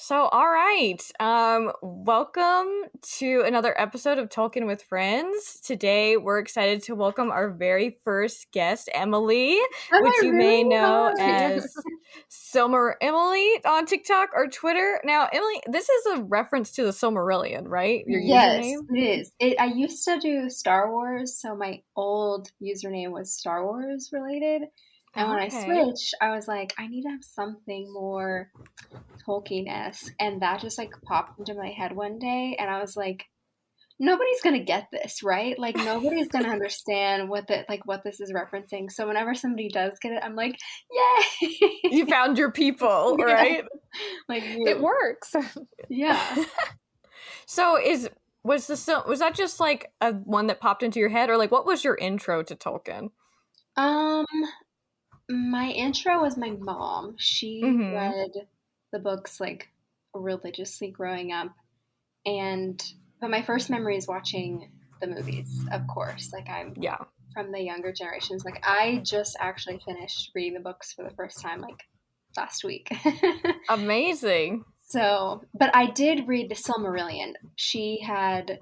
All right. Welcome to another episode of Talking with Friends. Today, we're excited to welcome our very first guest, Emily, Am which I you may really? know Hi. as Silmer Emily on TikTok or Twitter. Now, Emily, this is a reference to the Silmarillion, right? Your Yes, username? it is. I used to do Star Wars, so my old username was Star Wars related. And when I Okay. switched, I was like, I need to have something more Tolkien-esque. And that just like popped into my head one day, and I was like, nobody's gonna get this, right? Like nobody's gonna understand what this is referencing. So whenever somebody does get it, I'm like, yay! You found your people, Yeah, right? like It you. works. Yeah. So was that just like a one that popped into your head, or like what was your intro to Tolkien? Um, My intro was my mom. She Mm-hmm. read the books like religiously growing up, and but my first memory is watching the movies, of course. Like I'm Yeah. from the younger generations. Like I just actually finished reading the books for the first time like last week. Amazing. So, but I did read the Silmarillion. She had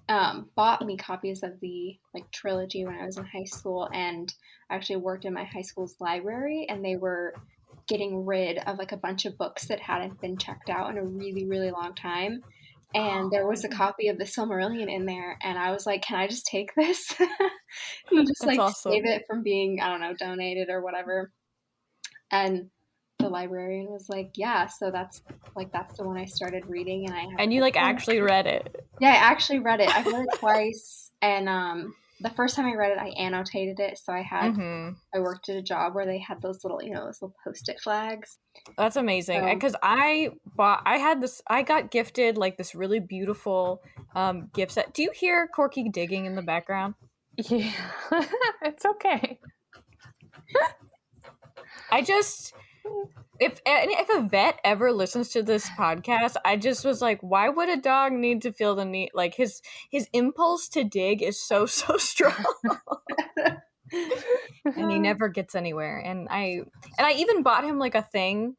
bought me copies of the like trilogy when I was in high school, and I actually worked in my high school's library, and they were getting rid of like a bunch of books that hadn't been checked out in a really, really long time. And there was a copy of the Silmarillion in there, and I was like, "Can I just take this and just That's like awesome. save it from being, I don't know, donated or whatever?" And the librarian was like, "Yeah, so that's the one I started reading, and I have And a you like book." actually read it. Yeah, I actually read it. I've read it twice, and the first time I read it, I annotated it. So Mm-hmm. I worked at a job where they had those little, those little Post-it flags. That's amazing. So Because I got gifted like this really beautiful gift set. Do you hear Corky digging in the background? Yeah, it's okay. I just if a vet ever listens to this podcast, I just was like, why would a dog need to feel the need? Like his impulse to dig is so strong, and he never gets anywhere. And I even bought him like a thing.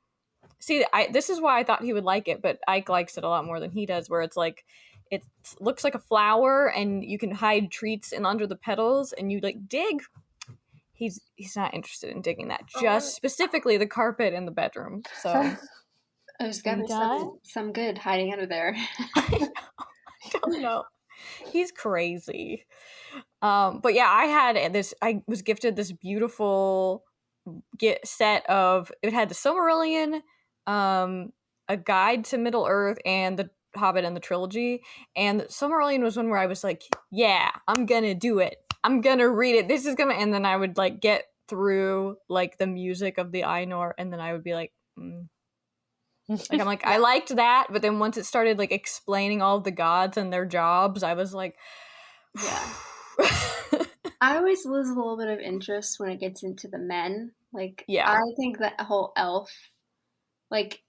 See, this is why I thought he would like it, but Ike likes it a lot more than he does. Where it's like it looks like a flower, and you can hide treats in under the petals, and you like dig. He's not interested in digging that. Just specifically the carpet in the bedroom. So there's are got to you be done? some good hiding under there. I don't know. He's crazy. But yeah, I was gifted this beautiful set of. It had the Silmarillion, a guide to Middle Earth, and the Hobbit and the trilogy. And the Silmarillion was one where I was like, yeah, I'm gonna do it. I'm gonna read it. This is gonna. And then I would like get through like the music of the Ainur, and then I would be like. Like I'm like, I liked that, but then once it started like explaining all of the gods and their jobs, I was like, Yeah. I always lose a little bit of interest when it gets into the men. Like, yeah. I think that whole elf, like,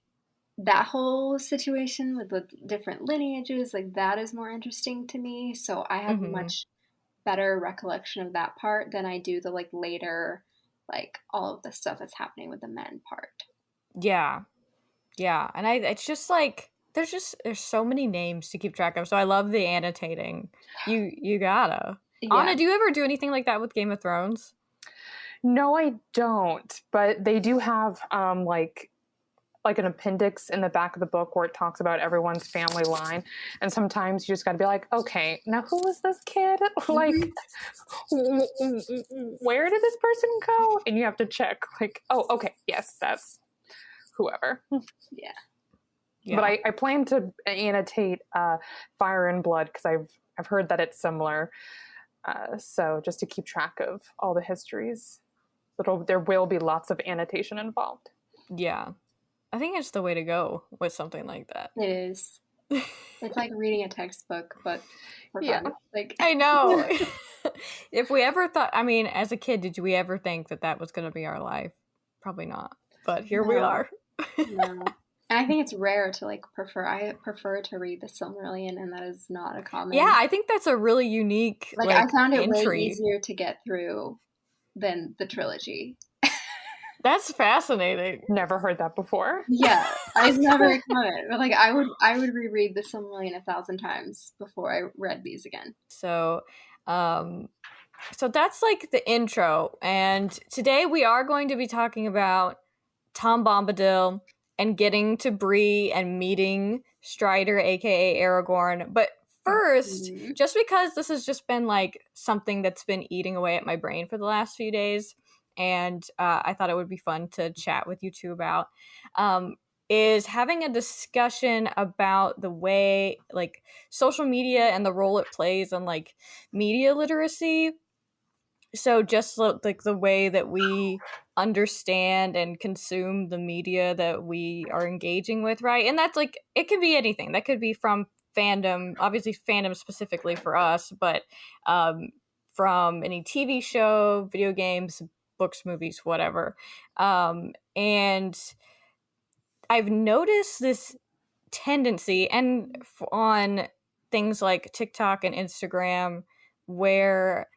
that whole situation with the different lineages, like, that is more interesting to me. So I have a much better recollection of that part than I do the, like, later, like, all of the stuff that's happening with the men part. Yeah. Yeah. And it's just like, there's so many names to keep track of. So I love the annotating. You gotta. Yeah. Anna, do you ever do anything like that with Game of Thrones? No, I don't. But they do have like an appendix in the back of the book where it talks about everyone's family line. And sometimes you just got to be like, okay, now who was this kid? Like, where did this person go? And you have to check, like, oh, okay, yes, that's whoever. Yeah. But I plan to annotate Fire and Blood because I've heard that it's similar. So just to keep track of all the histories, there will be lots of annotation involved. Yeah. I think it's the way to go with something like that. It is. It's like reading a textbook, but for fun. Like I know. If we ever thought, I mean, as a kid, did we ever think that was going to be our life? Probably not. But here we are. No. And I think it's rare to I prefer to read the Silmarillion, and that is not a common. Yeah, I think that's a really unique I found it entry. way easier to get through than the trilogy. That's fascinating. Never heard that before. Yeah, I've never encountered it. But like I would reread the Silmarillion 1,000 times before I read these again. So, so that's like the intro, and today we are going to be talking about Tom Bombadil and getting to Bree and meeting Strider, aka Aragorn. But first, just because this has just been like something that's been eating away at my brain for the last few days, and I thought it would be fun to chat with you two about, is having a discussion about the way like social media and the role it plays on like media literacy. So just like the way that we understand and consume the media that we are engaging with, right? And that's like, it can be anything. That could be from fandom, obviously fandom specifically for us, but from any TV show, video games, books, movies, whatever. And I've noticed this tendency, and on things like TikTok and Instagram, where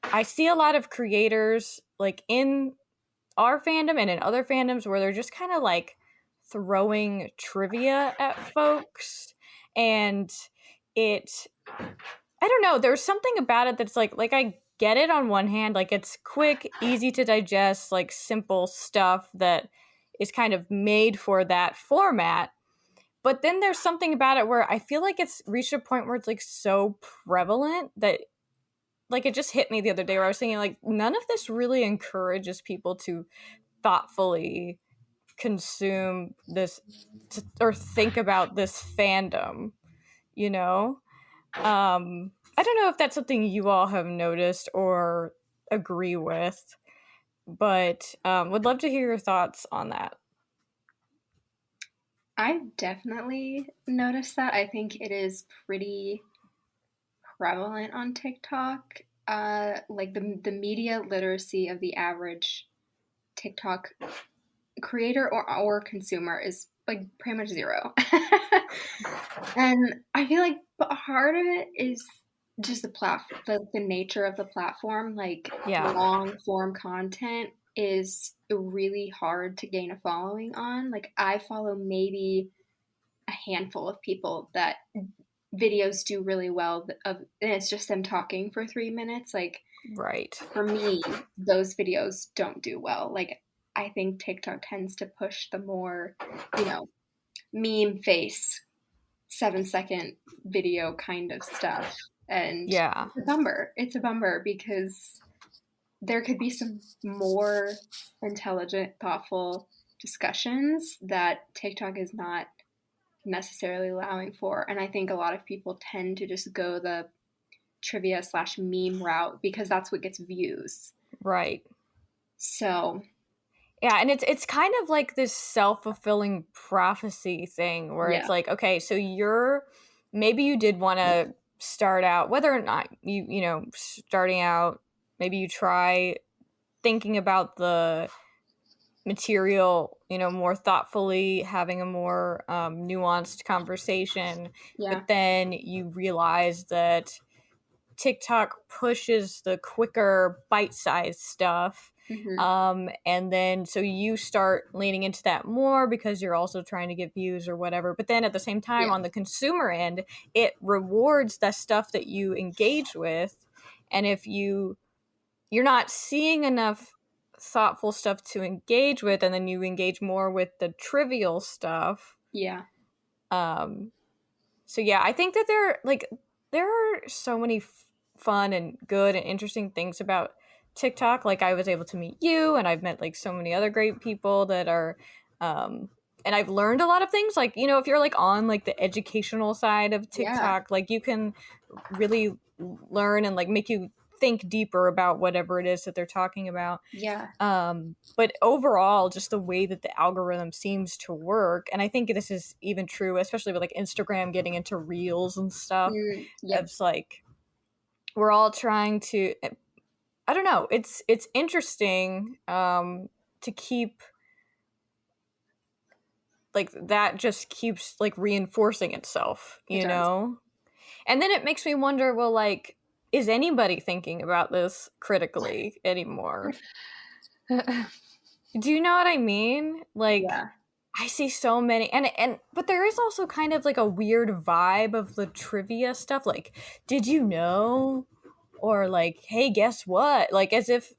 I see a lot of creators like in our fandom and in other fandoms where they're just kind of like throwing trivia at folks, and it, I don't know, there's something about it that's like I get it on one hand, like it's quick, easy to digest, like simple stuff that is kind of made for that format. But then there's something about it where I feel like it's reached a point where it's like so prevalent that like it just hit me the other day where I was thinking like none of this really encourages people to thoughtfully consume this or think about this fandom, you know? I don't know if that's something you all have noticed or agree with, but would love to hear your thoughts on that. I've definitely noticed that. I think it is pretty prevalent on TikTok. Like the media literacy of the average TikTok creator or consumer is like pretty much zero. And I feel like part of it is just the nature of the platform. Like long form content is really hard to gain a following on. Like I follow maybe a handful of people that videos do really well and it's just them talking for 3 minutes. Like right, for me, those videos don't do well. Like I think TikTok tends to push the more, meme face 7-second video kind of stuff. And it's a bummer because there could be some more intelligent, thoughtful discussions that TikTok is not necessarily allowing for. And I think a lot of people tend to just go the trivia / meme route because that's what gets views. Right. So yeah, and it's kind of like this self-fulfilling prophecy thing where it's like, okay, so maybe you did want to start out, whether or not starting out, maybe you try thinking about the material, more thoughtfully, having a more nuanced conversation. But then you realize that TikTok pushes the quicker bite-sized stuff. Mm-hmm. And then so you start leaning into that more because you're also trying to get views or whatever. But then at the same time, on the consumer end, it rewards the stuff that you engage with. And if you're not seeing enough thoughtful stuff to engage with, and then you engage more with the trivial stuff. So yeah, I think that there are so many fun and good and interesting things about TikTok. Like I was able to meet you, and I've met like so many other great people that are and I've learned a lot of things. Like, if you're like on like the educational side of TikTok, like you can really learn and like make you think deeper about whatever it is that they're talking about. But overall, just the way that the algorithm seems to work, and I think this is even true, especially with like Instagram getting into reels and stuff. It's like we're all trying to, I don't know, it's interesting to keep like that just keeps like reinforcing itself, know? And then it makes me wonder, well, like, is anybody thinking about this critically anymore? Do you know what I mean? Like, Yeah. I see so many, but there is also kind of like a weird vibe of the trivia stuff. Like, did you know? Or like, hey, guess what? Like, as if,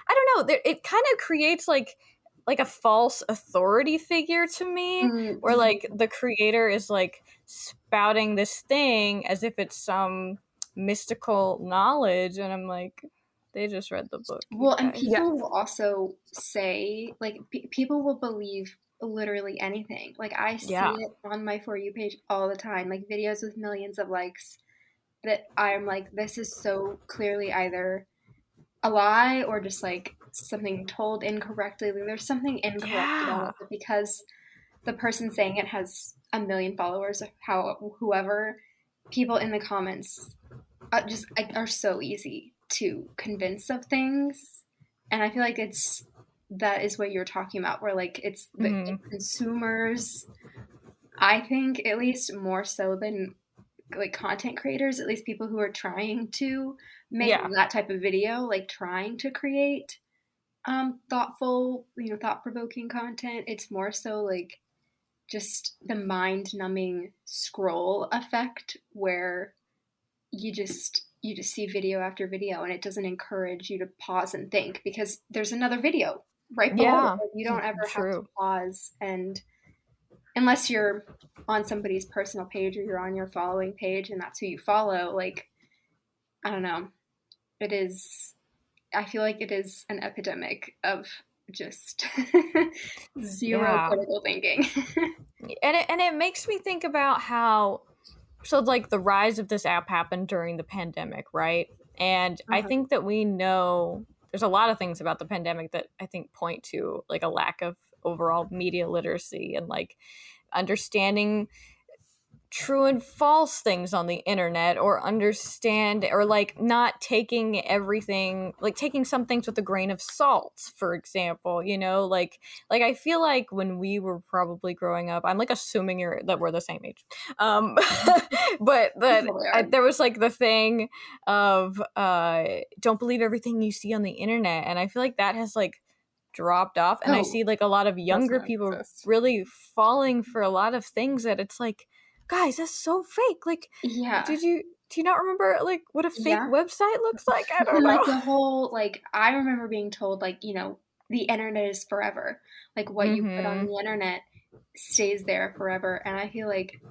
I don't know. It kind of creates like a false authority figure to me, where Mm-hmm. like the creator is like spouting this thing as if it's some mystical knowledge, and I'm like, they just read the book, you Well, and guys. Yeah. people will also say, like, people will believe literally anything. Like, I see Yeah. it on my For You page all the time, like videos with millions of likes that I'm like, this is so clearly either a lie or just like something told incorrectly. Like, there's something incorrect about Yeah. it, but because the person saying it has a million followers, how whoever, people in the comments just are so easy to convince of things, and I feel like that is what you're talking about, where like it's the Hmm. consumers. I think at least more so than like content creators, at least people who are trying to make Yeah. that type of video, like trying to create thoughtful, thought provoking content. It's more so like just the mind numbing scroll effect where you just see video after video and it doesn't encourage you to pause and think because there's another video right below it. Yeah. Like, you don't ever have to True. pause, and unless you're on somebody's personal page or you're on your following page and that's who you follow, like, I don't know, it is, I feel like it is an epidemic of just zero Yeah. critical thinking. And it makes me think about how, so like the rise of this app happened during the pandemic, right? And I Uh-huh. think that we know there's a lot of things about the pandemic that I think point to like a lack of overall media literacy and like understanding true and false things on the internet, or understand, or like not taking everything, like taking some things with a grain of salt, for example, like I feel like when we were probably growing up, I'm like assuming that we're the same age, but We that probably are. there was like the thing of don't believe everything you see on the internet, and I feel like that has like dropped off, and I Oh, see like a lot of Does younger not people exist. really falling for a lot of things that it's like, guys, that's so fake. Like, yeah. do you not remember like what a fake Yeah. website looks like? I don't And like know. the whole, like, I remember being told, like, the internet is forever. Like, what you put on Mm-hmm. the internet stays there forever. And I feel like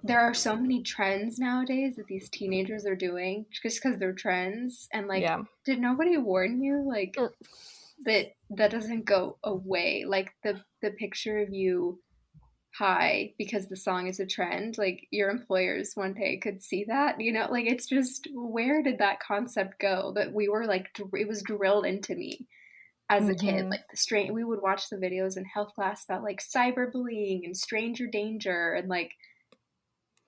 there are so many trends nowadays that these teenagers are doing just because they're trends. And like, Yeah. did nobody warn you? Like, Mm. that doesn't go away. Like the picture of you high because the song is a trend, like your employers one day could see that, like it's just, where did that concept go that we were like, it was drilled into me as a kid, Mm-hmm. like we would watch the videos in health class about like cyberbullying and stranger danger, and like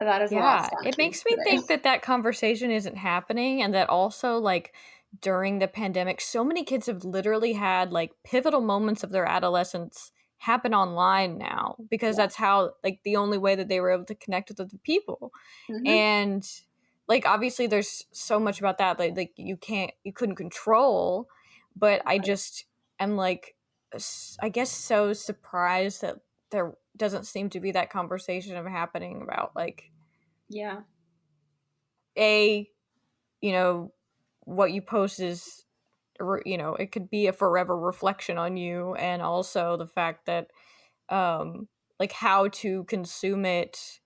that is Yeah. lost on It kids makes me today. think that that conversation isn't happening, and that also like during the pandemic, so many kids have literally had like pivotal moments of their adolescence happen online now, because Yeah. that's how, like, the only way that they were able to connect with other people. Hmm. And like obviously there's so much about that, like you couldn't control, but I just am like, I guess so surprised that there doesn't seem to be that conversation of happening about like, Yeah. a, you know, what you post is, it could be a forever reflection on you, and also the fact that like how to consume it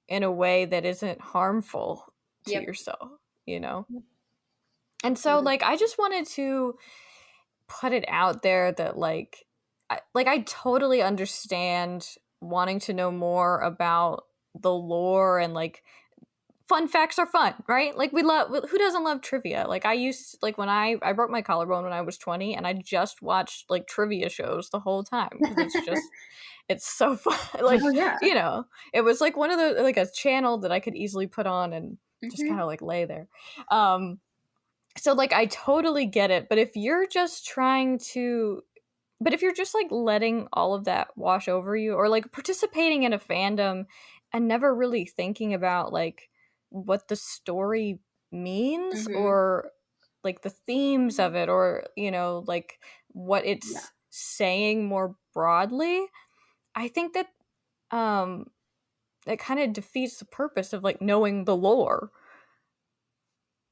in a way that isn't harmful to Yep. yourself, you know. And so like I just wanted to put it out there that like I totally understand wanting to know more about the lore, and like fun facts are fun, right? Like we love, who doesn't love trivia? Like I used, like when I broke my collarbone when I was 20, and I just watched like trivia shows the whole time because it's so fun. Like, Oh yeah. it was like one of the, like a channel that I could easily put on and just kind Hmm. of like lay there. So like I totally get it, but if you're just trying to, but if you're just like letting all of that wash over you, or like participating in a fandom and never really thinking about like what the story means, Hmm. or like the themes of it, or like what Yeah. it's saying more broadly, I think that it kind of defeats the purpose of like knowing the lore.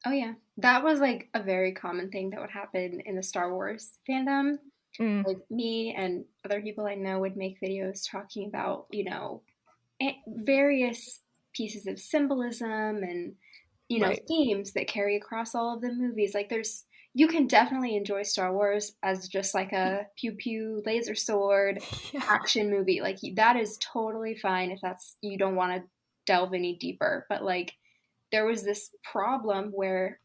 Oh yeah, that was like a very common thing that would happen in the Star Wars fandom. Like me and other people I know would make videos talking about, various pieces of symbolism and, Right. themes that carry across all of the movies. Like you can definitely enjoy Star Wars as just like a pew pew laser sword Yeah. action movie. Like that is totally fine if you don't want to delve any deeper. But like there was this problem where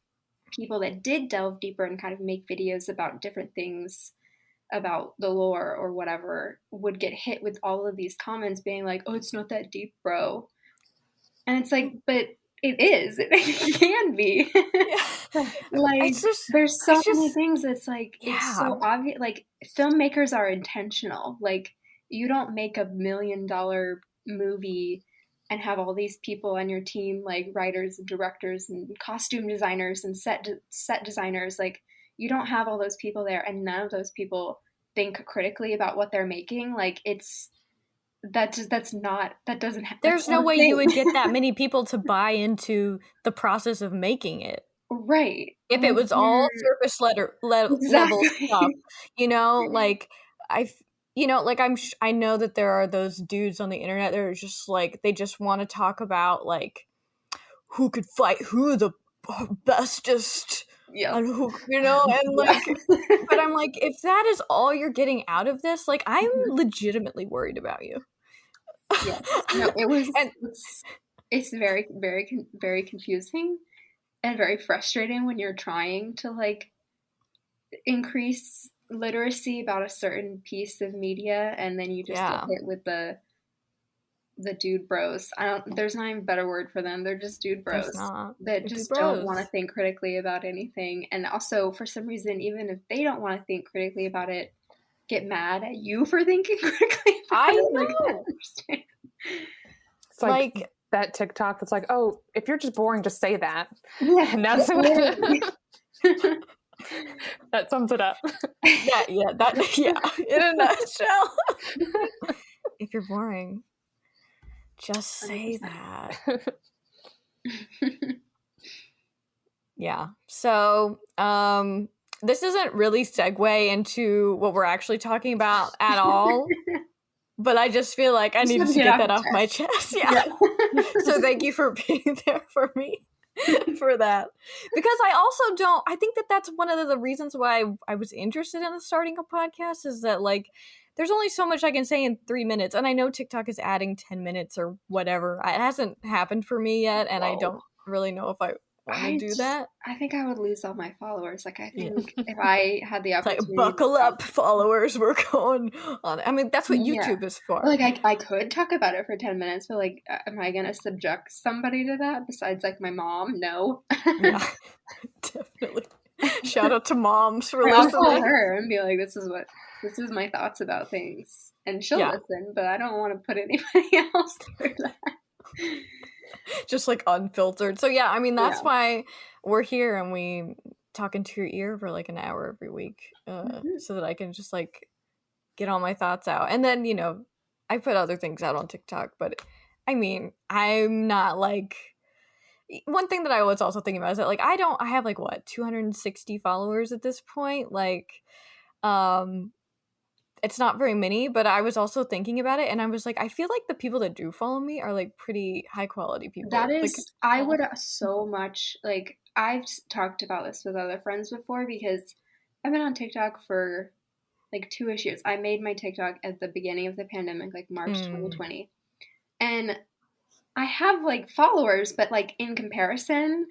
people that did delve deeper and kind of make videos about different things about the lore or whatever would get hit with all of these comments being like, "Oh, it's not that deep, bro." And it's like, but it is. It can be. Yeah. Like It's just, there's so many things that's like it's yeah. so obvious. Like filmmakers are intentional. Like you don't make $1 million movie and have all these people on your team, like writers and directors and costume designers and set designers. Like you don't have all those people there, and none of those people think critically about what they're making. Like that's not that doesn't that's There's not no a way you would thing. get that many people to buy into the process of making it. Right. If it Like was all you're surface level stuff, exactly. like like I know that there are those dudes on the internet that are just like they just want to talk about like who could fight who the bestest Yep. and who and Yeah. like but I'm like if that is all you're getting out of this, like I'm Mhm. legitimately worried about you. Yes. No, And it's very very confusing and very frustrating when you're trying to like increase literacy about a certain piece of media and then you just get yeah, hit with the dude bros. I don't there's not even a better word for them. They're just dude there's bros not. that They're just don't want to bros. think critically about anything. And also for some reason, even if they don't want to think critically about it, get mad at you for thinking critically about I it. Like I don't know. understand. It's like Like that TikTok that's like, oh, if you're just boring, just say that. Yeah, And that's literally. that sums it up. yeah, in a nutshell. If you're boring, just say 100%. that. Yeah. So, this doesn't really segue into what we're actually talking about at all, but I just feel like I Just needed want to to get get off that your off my chest. chest. Yeah. Yeah. So thank you for being there for me for that. Because I also don't I think that that's one of the reasons why I was interested in starting a podcast is that like there's only so much I can say in 3 minutes and I know TikTok is adding 10 minutes or whatever. It hasn't happened for me yet and I Whoa. don't really know if I want to do that. I think I would lose all my followers. Like I Yeah. think if I had the It's like opportunity to buckle talk, up followers, we're going on. I mean, that's what yeah. YouTube is for. Like I could talk about it for 10 minutes, but like am I gonna subject somebody to that besides like my mom? No. Yeah. Definitely. Shout out to moms for I'll call listening. her and be like, this is my thoughts about things. And she'll Yeah. listen, but I don't want to put anybody else through that. Just like unfiltered. So yeah, I mean that's Yeah. why we're here and we talk into your ear for like an hour every week, Mhm. so that I can just like get all my thoughts out. And then I put other things out on TikTok, but I mean I'm not like one thing that I was also thinking about is that like I have like what 260 followers at this point. Like, um, it's not very many, but I was also thinking about it and I was like, I feel like the people that do follow me are like pretty high quality That people. Like, is, I would so much like, I've talked about this with other friends before because I've been on TikTok for like 2-ish years. I made my TikTok at the beginning of the pandemic, like March mm, 2020. And I have like followers, but like in comparison,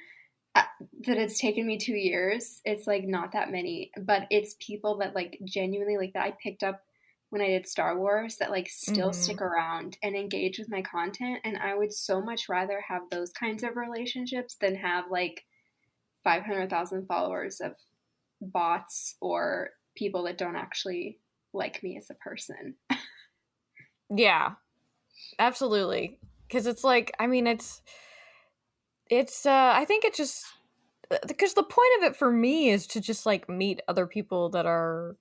uh, that it's taken me 2 years, it's like not that many, but it's people that like genuinely like that I picked up when I did Star Wars that like still mm-hmm. stick around and engage with my content. And I would so much rather have those kinds of relationships than have like 500,000 followers of bots or people that don't actually like me as a person. Yeah, absolutely. Because it's like, I mean, I think it just because the point of it for me is to just like meet other people that are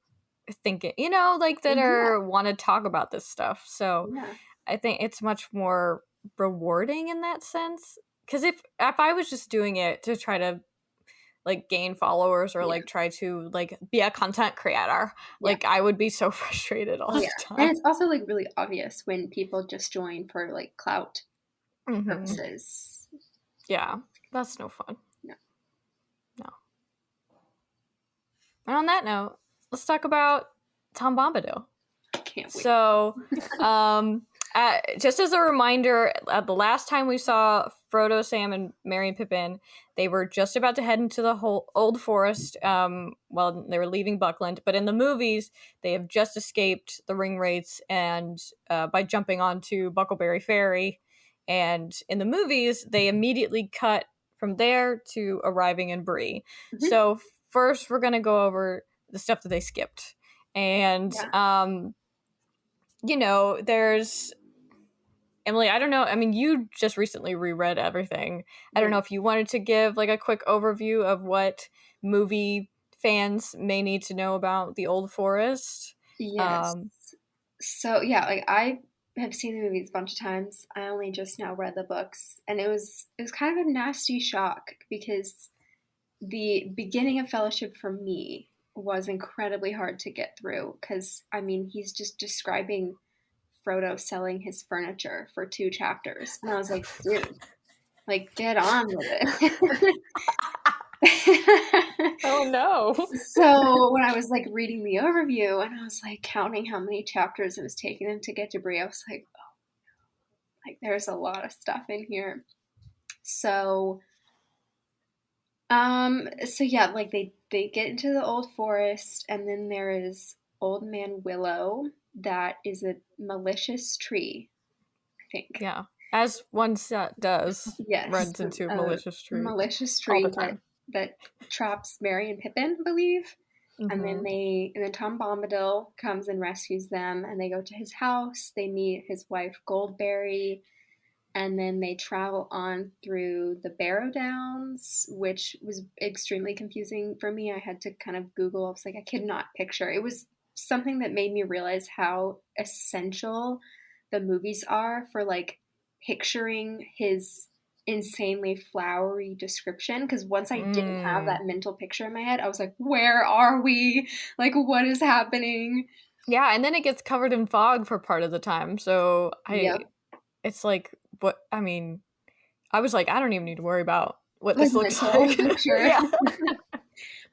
thinking, like that are want to talk about this stuff. So I think it's much more rewarding in that sense. Because if I was just doing it to try to like gain followers or like try to like be a content creator, like I would be so frustrated all the time. And it's also like really obvious when people just join for like clout purposes. Yeah, that's no fun. No. And on that note, let's talk about Tom Bombadil. Can't wait. So, just as a reminder, the last time we saw Frodo, Sam, and Merry and Pippin, they were just about to head into the whole Old Forest while they were leaving Buckland. But in the movies, they have just escaped the ring wraiths and by jumping onto Buckleberry Ferry. And in the movies, they immediately cut from there to arriving in Bree. So first, we're going to go over the stuff that they skipped. And, there's... Emily, I don't know. I mean, you just recently reread everything. I don't know if you wanted to give like a quick overview of what movie fans may need to know about the Old Forest. Yes. So like I have seen the movies a bunch of times. I only just now read the books, and it was kind of a nasty shock because the beginning of Fellowship for me was incredibly hard to get through because I mean he's just describing Frodo selling his furniture for 2 chapters, and I was like, dude, like get on with it. Oh no. So when I was like reading the overview and I was like counting how many chapters it was taking them to get to Bree, I was like, oh, like there's a lot of stuff in here. So like they get into the Old Forest, and then there is Old Man Willow that is a malicious tree, I think. Yeah, as one does. Yes, runs into a malicious tree. Malicious tree that traps Merry and Pippin, I believe. And then Tom Bombadil comes and rescues them, and they go to his house. They meet his wife Goldberry, and then they travel on through the Barrow Downs, which was extremely confusing for me. I had to kind of Google. I was like, I could not picture. It was something that made me realize how essential the movies are for like picturing his insanely flowery description, because once I didn't have that mental picture in my head, I was like, where are we? Like, what is happening? Yeah, and then it gets covered in fog for part of the time, so it's like, what, I mean, I was like, I don't even need to worry about what this looks like. Yeah.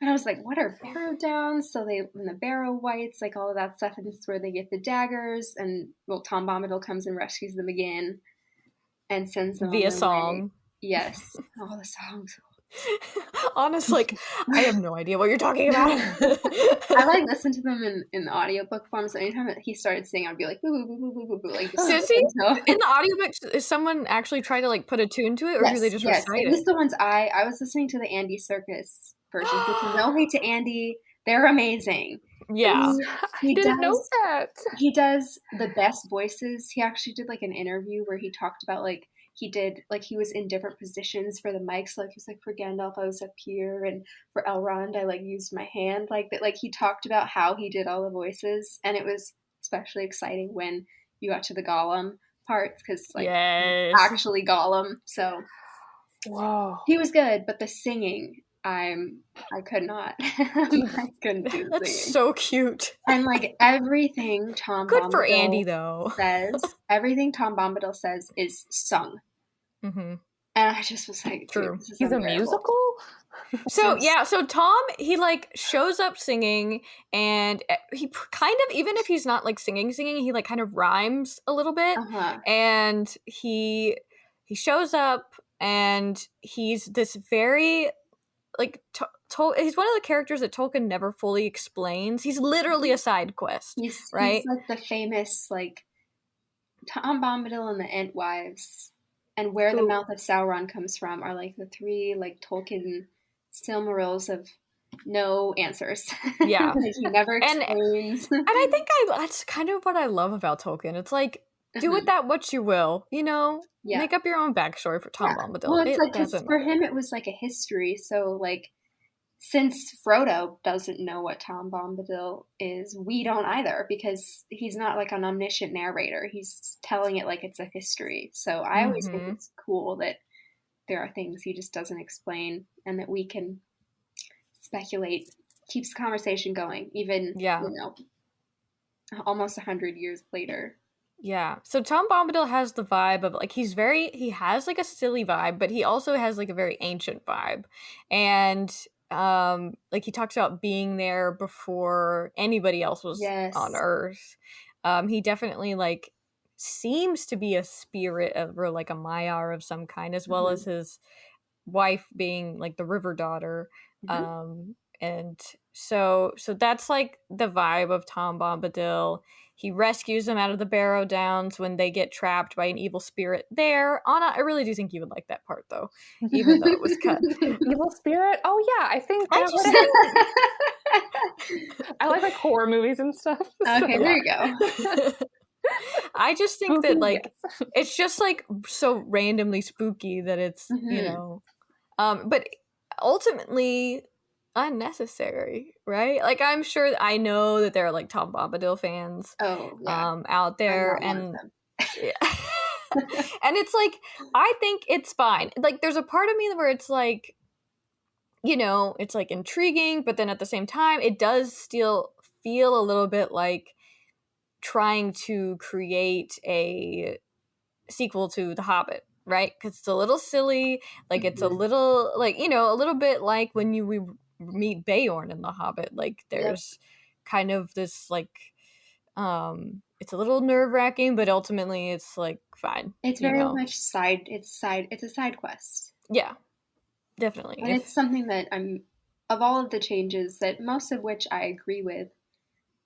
And I was like, what are Barrow Downs? So in the Barrow Wights, like all of that stuff, and this is where they get the daggers, and Tom Bombadil comes and rescues them again and sends them via song. Yes. All the songs. Honestly, like, I have no idea what you're talking about. I like listen to them in the audiobook form, so anytime that he started singing, I'd be like, boo, boo, boo, boo, boo, boo, like in the audiobook, is someone actually try to like put a tune to it, or do they just recite it? At least the ones I was listening to the Andy Serkis version. No hate to Andy, they're amazing. Yeah, he didn't know that. He does the best voices. He actually did like an interview where he talked about like he was in different positions for the mics. Like he was like, for Gandalf I was up here, and for Elrond I like used my hand like that. Like he talked about how he did all the voices, and it was especially exciting when you got to the Gollum parts, because like actually Gollum. So he was good, but the singing, I could not. I couldn't do singing. That's so cute. And like everything Tom Good Bombadil for Andy though everything Tom Bombadil says is sung. And I just was like, true. He's a musical? So Tom, he like shows up singing, and he kind of, even if he's not like singing, he like kind of rhymes a little bit. And he shows up, and he's this very like he's one of the characters that Tolkien never fully explains. He's literally a side quest, right? He's like the famous like Tom Bombadil and the Entwives, and where the mouth of Sauron comes from are like the 3 like Tolkien Silmarils of no answers. Yeah. Like, he never explains. And I think that's kind of what I love about Tolkien. It's like, do with that what you will, make up your own backstory for Tom Bombadil. Well, it's like, 'cause for him it was like a history, so like since Frodo doesn't know what Tom Bombadil is, we don't either, because he's not like an omniscient narrator. He's telling it like it's a history. So I always think Mm-hmm. it's cool that there are things he just doesn't explain and that we can speculate. Keeps the conversation going, even, Yeah. almost 100 years later. Yeah. So Tom Bombadil has the vibe of like he has like a silly vibe, but he also has like a very ancient vibe. And like he talks about being there before anybody else was on Yes. Earth. He definitely like seems to be a spirit of, or like a Maiar of some kind, as well as his wife being like the river daughter. And so that's like the vibe of Tom Bombadil. He rescues them out of the Barrow Downs when they get trapped by an evil spirit there. Anna, I really do think you would like that part though, even though it was cut. Evil spirit? Oh yeah, I think I that just would I like horror movies and stuff. Okay, there you go. I just think that like Yes. it's just like so randomly spooky that it's but ultimately unnecessary, right? Like I'm sure I know that there are like Tom Bombadil fans Oh, yeah. out there, I'm not one of and them. yeah. And it's like I think it's fine. Like there's a part of me where it's like, it's like intriguing, but then at the same time it does still feel a little bit like trying to create a sequel to The Hobbit, right? Because it's a little silly, like it's a little like a little bit like when we meet Beorn in The Hobbit. Like Yep. there's kind of this like it's a little nerve wracking, but ultimately it's like fine. It's very much it's a side quest. Yeah, definitely. And it's something that of all of the changes, that most of which I agree with,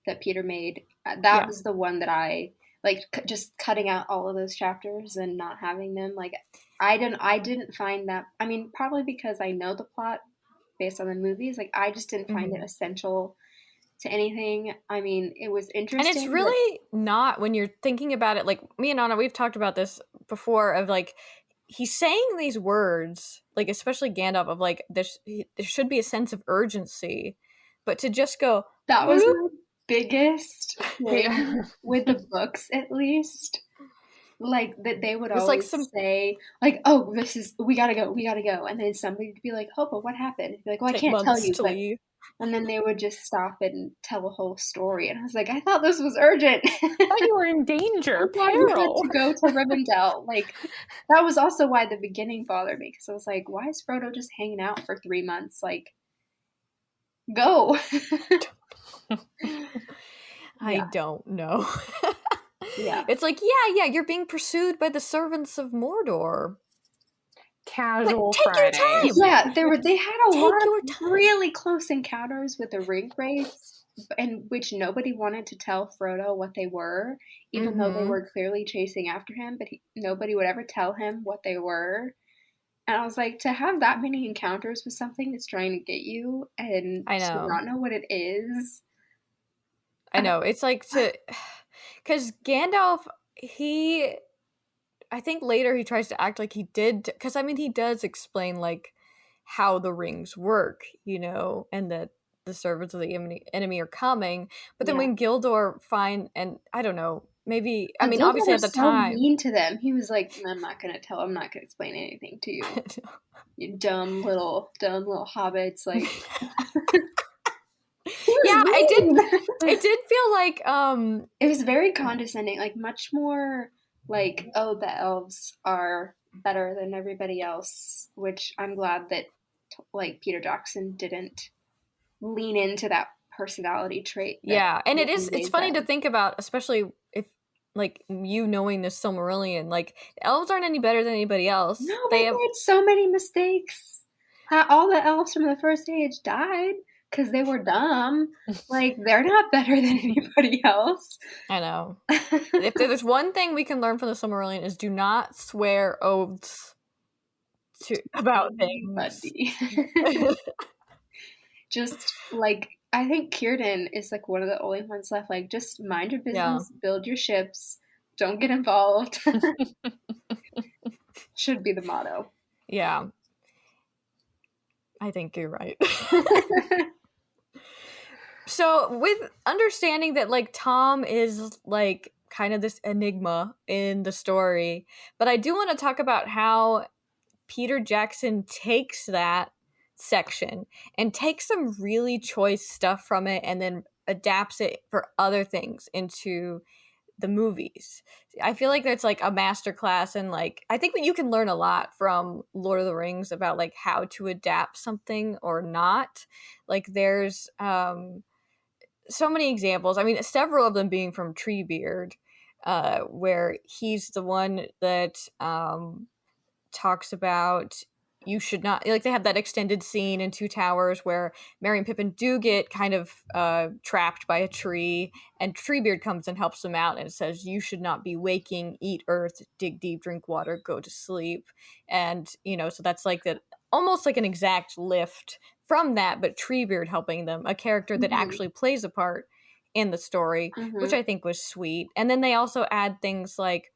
that Peter made, that was the one that I like, just cutting out all of those chapters and not having them. Like I didn't find that, I mean, probably because I know the plot based on the movies, like I just didn't find it essential to anything. I mean, it was interesting. And it's really not, when you're thinking about it, like me and Anna, we've talked about this before, of like he's saying these words, like especially Gandalf, of like there should be a sense of urgency, but to just go, that was my biggest thing with the books, at least. Like that they would always say like, oh, we gotta go, and then somebody would be like, oh, but what happened? I'd be like, well, I can't tell you, but and then they would just stop and tell a whole story, and I was like, I thought this was urgent. I thought you were in danger, peril. You had to go to Rivendell. Like that was also why the beginning bothered me, because I was like, why is Frodo just hanging out for 3 months? Like, go. I don't know. Yeah. It's like, yeah, you're being pursued by the servants of Mordor. Casual take Friday. your time. Yeah, they had a lot of really close encounters with the ring wraiths, in which nobody wanted to tell Frodo what they were, even though they were clearly chasing after him, but nobody would ever tell him what they were. And I was like, to have that many encounters with something that's trying to get you and to not know what it is. I know. It's like because Gandalf, I think later he tries to act like he did, because I mean he does explain like how the rings work, and that the servants of the enemy are coming. But then when Gildor and I don't know, maybe I mean Gildor obviously at the time mean to them. He was like, I'm not gonna explain anything to you. You dumb little hobbits, like. Yeah, it did feel like it was very condescending, like much more like, oh, the elves are better than everybody else, which I'm glad that like Peter Jackson didn't lean into that personality trait. Yeah, and it's funny to think about, especially if like you knowing this Silmarillion, like elves aren't any better than anybody else. No, they made so many mistakes. All the elves from the First Age died because they were dumb. Like, they're not better than anybody else. I know. If there's one thing we can learn from the Silmarillion, is do not swear oaths about things. Just like, I think Círdan is like one of the only ones left. Like, just mind your business, build your ships, don't get involved. Should be the motto. Yeah. I think you're right. So with understanding that like Tom is like kind of this enigma in the story, but I do want to talk about how Peter Jackson takes that section and takes some really choice stuff from it and then adapts it for other things into the movies. I feel like that's like a masterclass, and like I think that you can learn a lot from Lord of the Rings about like how to adapt something or not. Like there's so many examples. I mean, several of them being from Treebeard, where he's the one that talks about you should not, like, they have that extended scene in Two Towers where Merry and Pippin do get kind of trapped by a tree, and Treebeard comes and helps them out and says you should not be waking, eat earth, dig deep, drink water, go to sleep. And so that's like that, almost like an exact lift from that, but Treebeard helping them, a character that actually plays a part in the story, which I think was sweet. And then they also add things like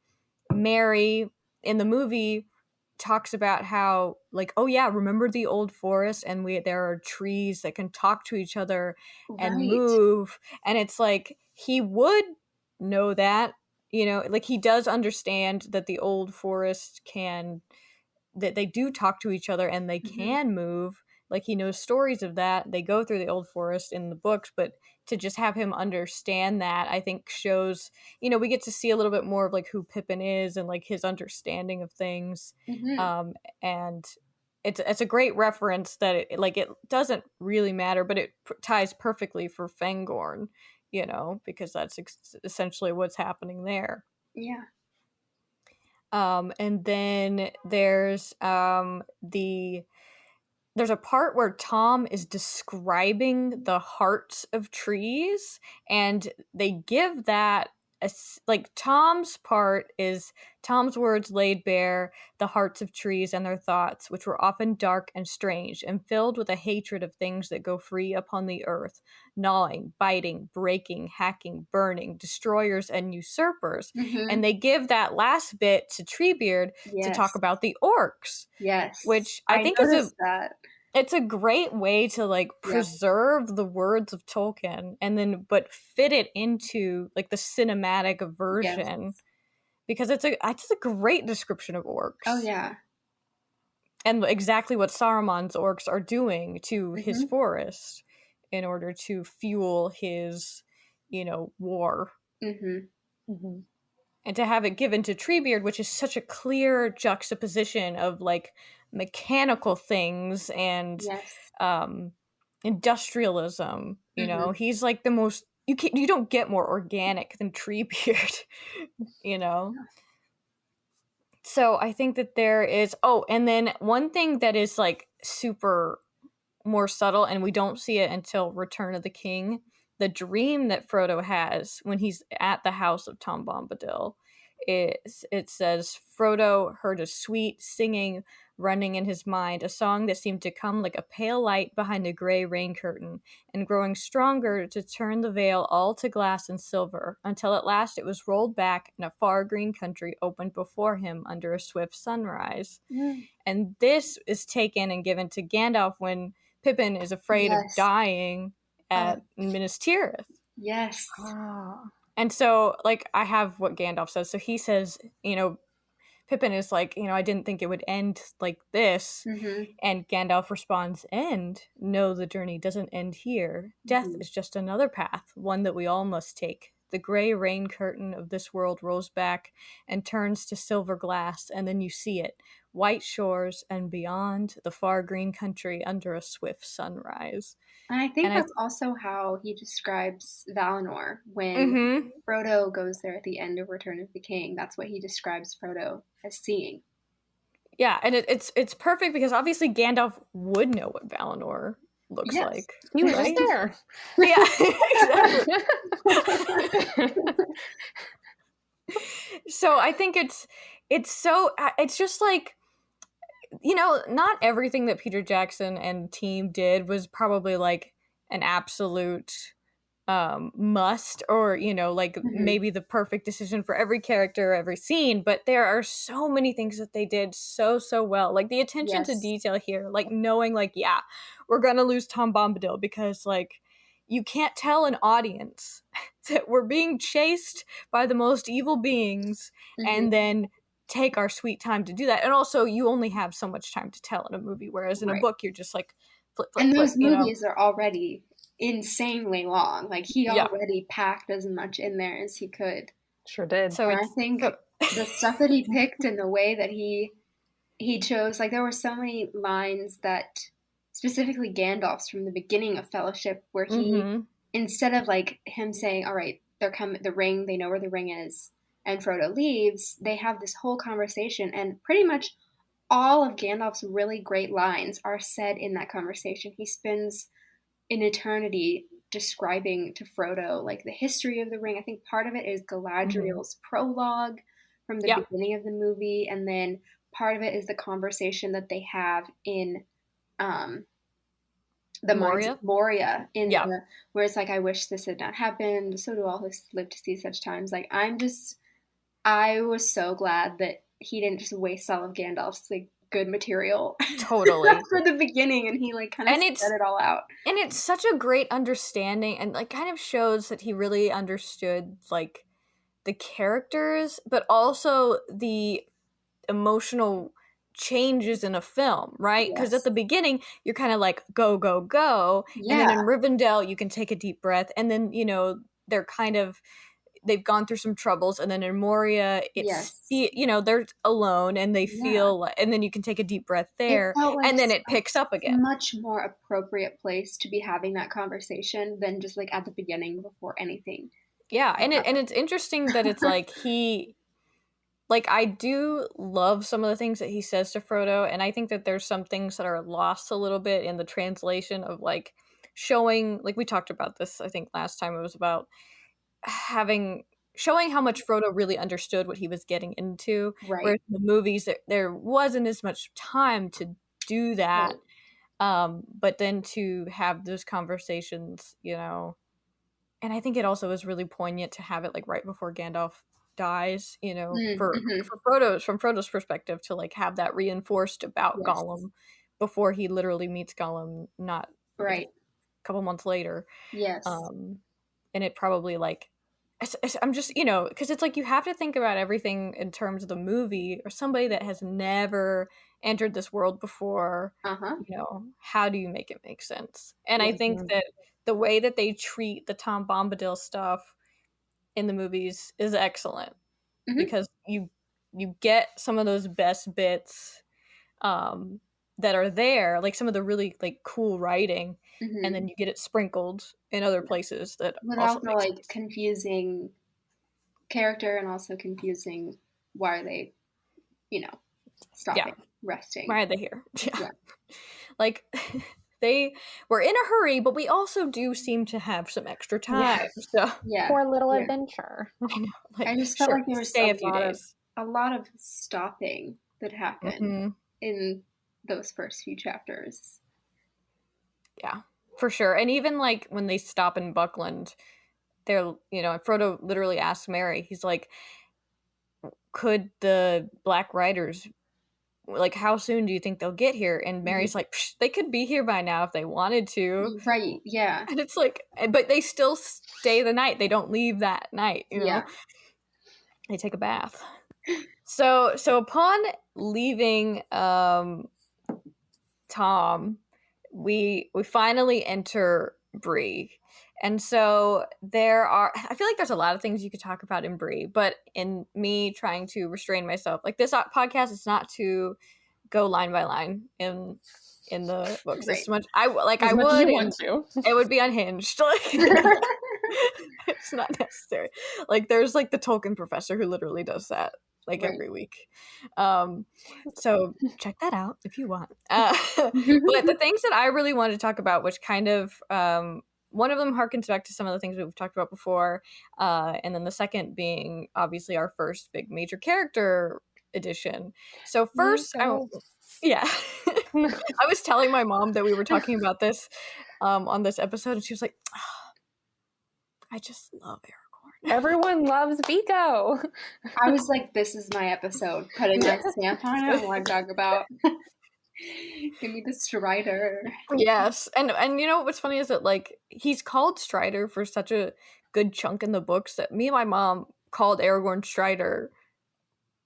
Mary in the movie talks about how, like, oh yeah, remember the old forest, and there are trees that can talk to each other and move. And it's like he would know that, like he does understand that the old forest that they do talk to each other and they can move. Like he knows stories of that. They go through the old forest in the books, but to just have him understand that, I think shows, we get to see a little bit more of like who Pippin is and like his understanding of things. And it's a great reference that it doesn't really matter, but it ties perfectly for Fangorn, because that's essentially what's happening there. Yeah. And then there's there's a part where Tom is describing the hearts of trees, and they give that like Tom's part is Tom's words laid bare the hearts of trees and their thoughts, which were often dark and strange and filled with a hatred of things that go free upon the earth, gnawing, biting, breaking, hacking, burning, destroyers and usurpers. And they give that last bit to Treebeard to talk about the orcs. Yes. Which I think is that. It's a great way to like preserve the words of Tolkien and then but fit it into like the cinematic version, because it's a great description of orcs. Oh yeah. And exactly what Saruman's orcs are doing to his forest in order to fuel his, war. And to have it given to Treebeard, which is such a clear juxtaposition of like mechanical things and industrialism. He's like the most you don't get more organic than Treebeard. So I think that there is and then one thing that is like super more subtle, and we don't see it until Return of the King, the dream that Frodo has when he's at the house of Tom Bombadil. It says Frodo heard a sweet singing running in his mind, a song that seemed to come like a pale light behind a gray rain curtain, and growing stronger to turn the veil all to glass and silver, until at last it was rolled back and a far green country opened before him under a swift sunrise. And this is taken and given to Gandalf when Pippin is afraid of dying at Minas Tirith. Yes. And so, like, I have what Gandalf says. So he says, Pippin is like, I didn't think it would end like this. And Gandalf responds, end? No, the journey doesn't end here. Death is just another path, one that we all must take. The gray rain curtain of this world rolls back and turns to silver glass, and then you see it. White shores, and beyond, the far green country under a swift sunrise. And I think that's also how he describes Valinor when Frodo goes there at the end of Return of the King. That's what he describes Frodo as seeing. Yeah, and it's perfect because obviously Gandalf would know what Valinor looks like. He was just there. Yeah, exactly. So I think it's just like, not everything that Peter Jackson and team did was probably like an absolute must, or like maybe the perfect decision for every character, every scene, but there are so many things that they did so well, like the attention to Yes. detail here, like knowing like, yeah, we're gonna lose Tom Bombadil because like you can't tell an audience that we're being chased by the most evil beings and then take our sweet time to do that. And also you only have so much time to tell in a movie, whereas in a Right. book you're just like flip And flip, those movies are already insanely long. Like he Yeah. already packed as much in there as he could. Sure did. So And I think the stuff that he picked and the way that he chose, like there were so many lines that specifically Gandalf's from the beginning of Fellowship where he instead of like him saying, all right, they're coming, the ring, they know where the ring is, and Frodo leaves, they have this whole conversation, and pretty much all of Gandalf's really great lines are said in that conversation. He spends an eternity describing to Frodo like the history of the ring. I think part of it is Galadriel's prologue from the beginning of the movie, and then part of it is the conversation that they have in the Mines of Moria where it's like, I wish this had not happened, so do all who live to see such times. Like I was so glad that he didn't just waste all of Gandalf's like good material totally for the beginning, and he like kind of set it all out. And it's such a great understanding, and like kind of shows that he really understood like the characters, but also the emotional changes in a film, right? Because at the beginning you're kind of like go go go, and then in Rivendell you can take a deep breath, and then they're kind of, they've gone through some troubles, and then in Moria it's they're alone and they feel like, and then you can take a deep breath there, like and then it picks up again. Much more appropriate place to be having that conversation than just like at the beginning before anything. Yeah, and it's interesting that it's like he, like, I do love some of the things that he says to Frodo, and I think that there's some things that are lost a little bit in the translation of like showing, like we talked about this I think last time, it was about showing how much Frodo really understood what he was getting into. Right. Whereas in the movies there wasn't as much time to do that. Right. But then to have those conversations, and I think it also is really poignant to have it like right before Gandalf dies, for from Frodo's perspective, to like have that reinforced about Gollum before he literally meets Gollum, not like a couple months later. And it probably like, I'm just, because it's like you have to think about everything in terms of the movie, or somebody that has never entered this world before. How do you make it make sense? And I think that the way that they treat the Tom Bombadil stuff in the movies is excellent, because you get some of those best bits that are there, like some of the really like cool writing, and then you get it sprinkled in other places that without the like confusing character, and also confusing why are they stopping, resting, why are they here. Like they were in a hurry, but we also do seem to have some extra time. So poor little adventure. I know, like, I just felt like there was stay a few days. A lot of stopping that happened in those first few chapters. Yeah, for sure. And even like when they stop in Buckland, they're, Frodo literally asks Merry, he's like, could the Black Riders, like, how soon do you think they'll get here? And Mary's like, they could be here by now if they wanted to. Right, yeah. And it's like, but they still stay the night. They don't leave that night, know? They take a bath. So upon leaving Tom, we finally enter Bree. And so I feel like there's a lot of things you could talk about in Bree, but in me trying to restrain myself, like this podcast is not to go line by line in the books as much. I would. It would be unhinged. Like, it's not necessary. Like there's like the Tolkien professor who literally does that like every week. So check that out if you want. But the things that I really wanted to talk about, which kind of one of them harkens back to some of the things we've talked about before, and then the second being obviously our first big major character edition. So first, I was telling my mom that we were talking about this on this episode, and she was like, I just love Aragorn. Everyone loves Vigo. I was like, this is my episode. Putting my stamp on it. I want to talk about. Give me the Strider. Yes, and you know what's funny is that like he's called Strider for such a good chunk in the books that me and my mom called Aragorn Strider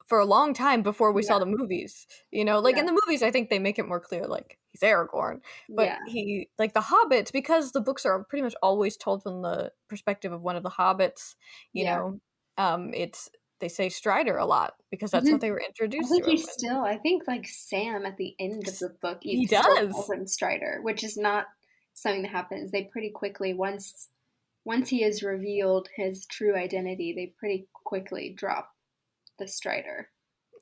for a long time before we saw the movies. You know, like in the movies, I think they make it more clear, like he's Aragorn, but he like the hobbits, because the books are pretty much always told from the perspective of one of the hobbits. You know, it's they say Strider a lot because that's what they were I introduced think to him. he's still. I think like Sam at the end of the book, He still does. calls him Strider, which is not something that happens. They pretty quickly once he has revealed his true identity, they pretty quickly drop the Strider.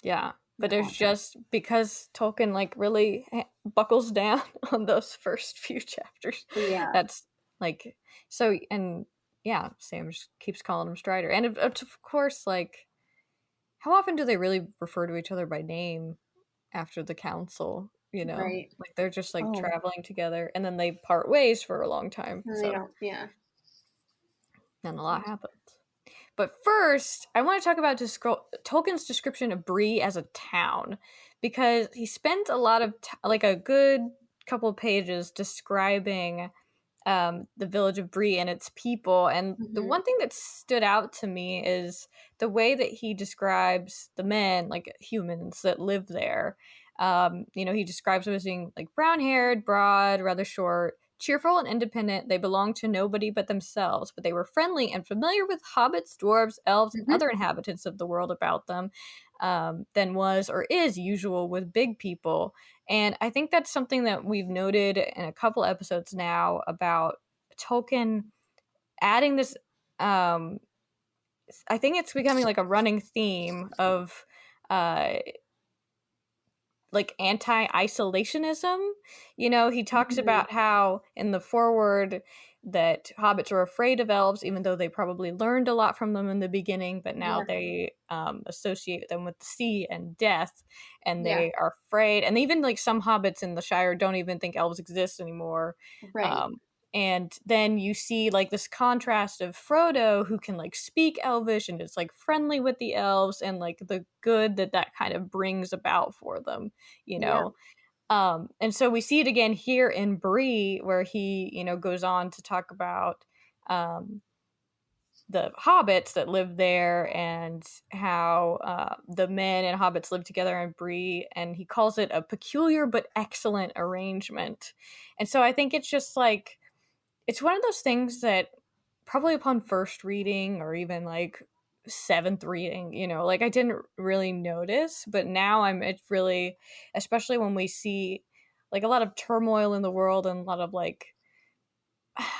Yeah, but there's just because Tolkien like really buckles down on those first few chapters. Yeah, That's like so, and yeah, Sam just keeps calling him Strider, and of course, like how often do they really refer to each other by name after the council? You know, right. like they're just like traveling together, and then they part ways for a long time. And so they don't. Yeah, and a lot happens. But first, I want to talk about Tolkien's description of Bree as a town, because he spent a lot of like a good couple of pages describing the village of Bree and its people. And the one thing that stood out to me is the way that he describes the men, like humans that live there. You know, he describes them as being like brown-haired, broad, rather short, cheerful and independent. They belonged to nobody but themselves, but they were friendly and familiar with hobbits, dwarves, elves, and other inhabitants of the world about them than was or is usual with big people. And I think that's something that we've noted in a couple episodes now about Tolkien adding this. I think it's becoming like a running theme of like anti-isolationism. You know, he talks about how in the foreword that hobbits were afraid of elves, even though they probably learned a lot from them in the beginning, but now they associate them with the sea and death, and they are afraid. And even like some hobbits in the Shire don't even think elves exist anymore. right. And then you see like this contrast of Frodo, who can like speak Elvish and is like friendly with the elves, and like the good that that kind of brings about for them, you know. And so we see it again here in Bree, where he, you know, goes on to talk about the hobbits that live there and how the men and hobbits live together in Bree, and he calls it a peculiar but excellent arrangement. And so I think it's just like it's one of those things that probably upon first reading or even like seventh reading, you know, like I didn't really notice, but now it's really, especially when we see like a lot of turmoil in the world and a lot of like,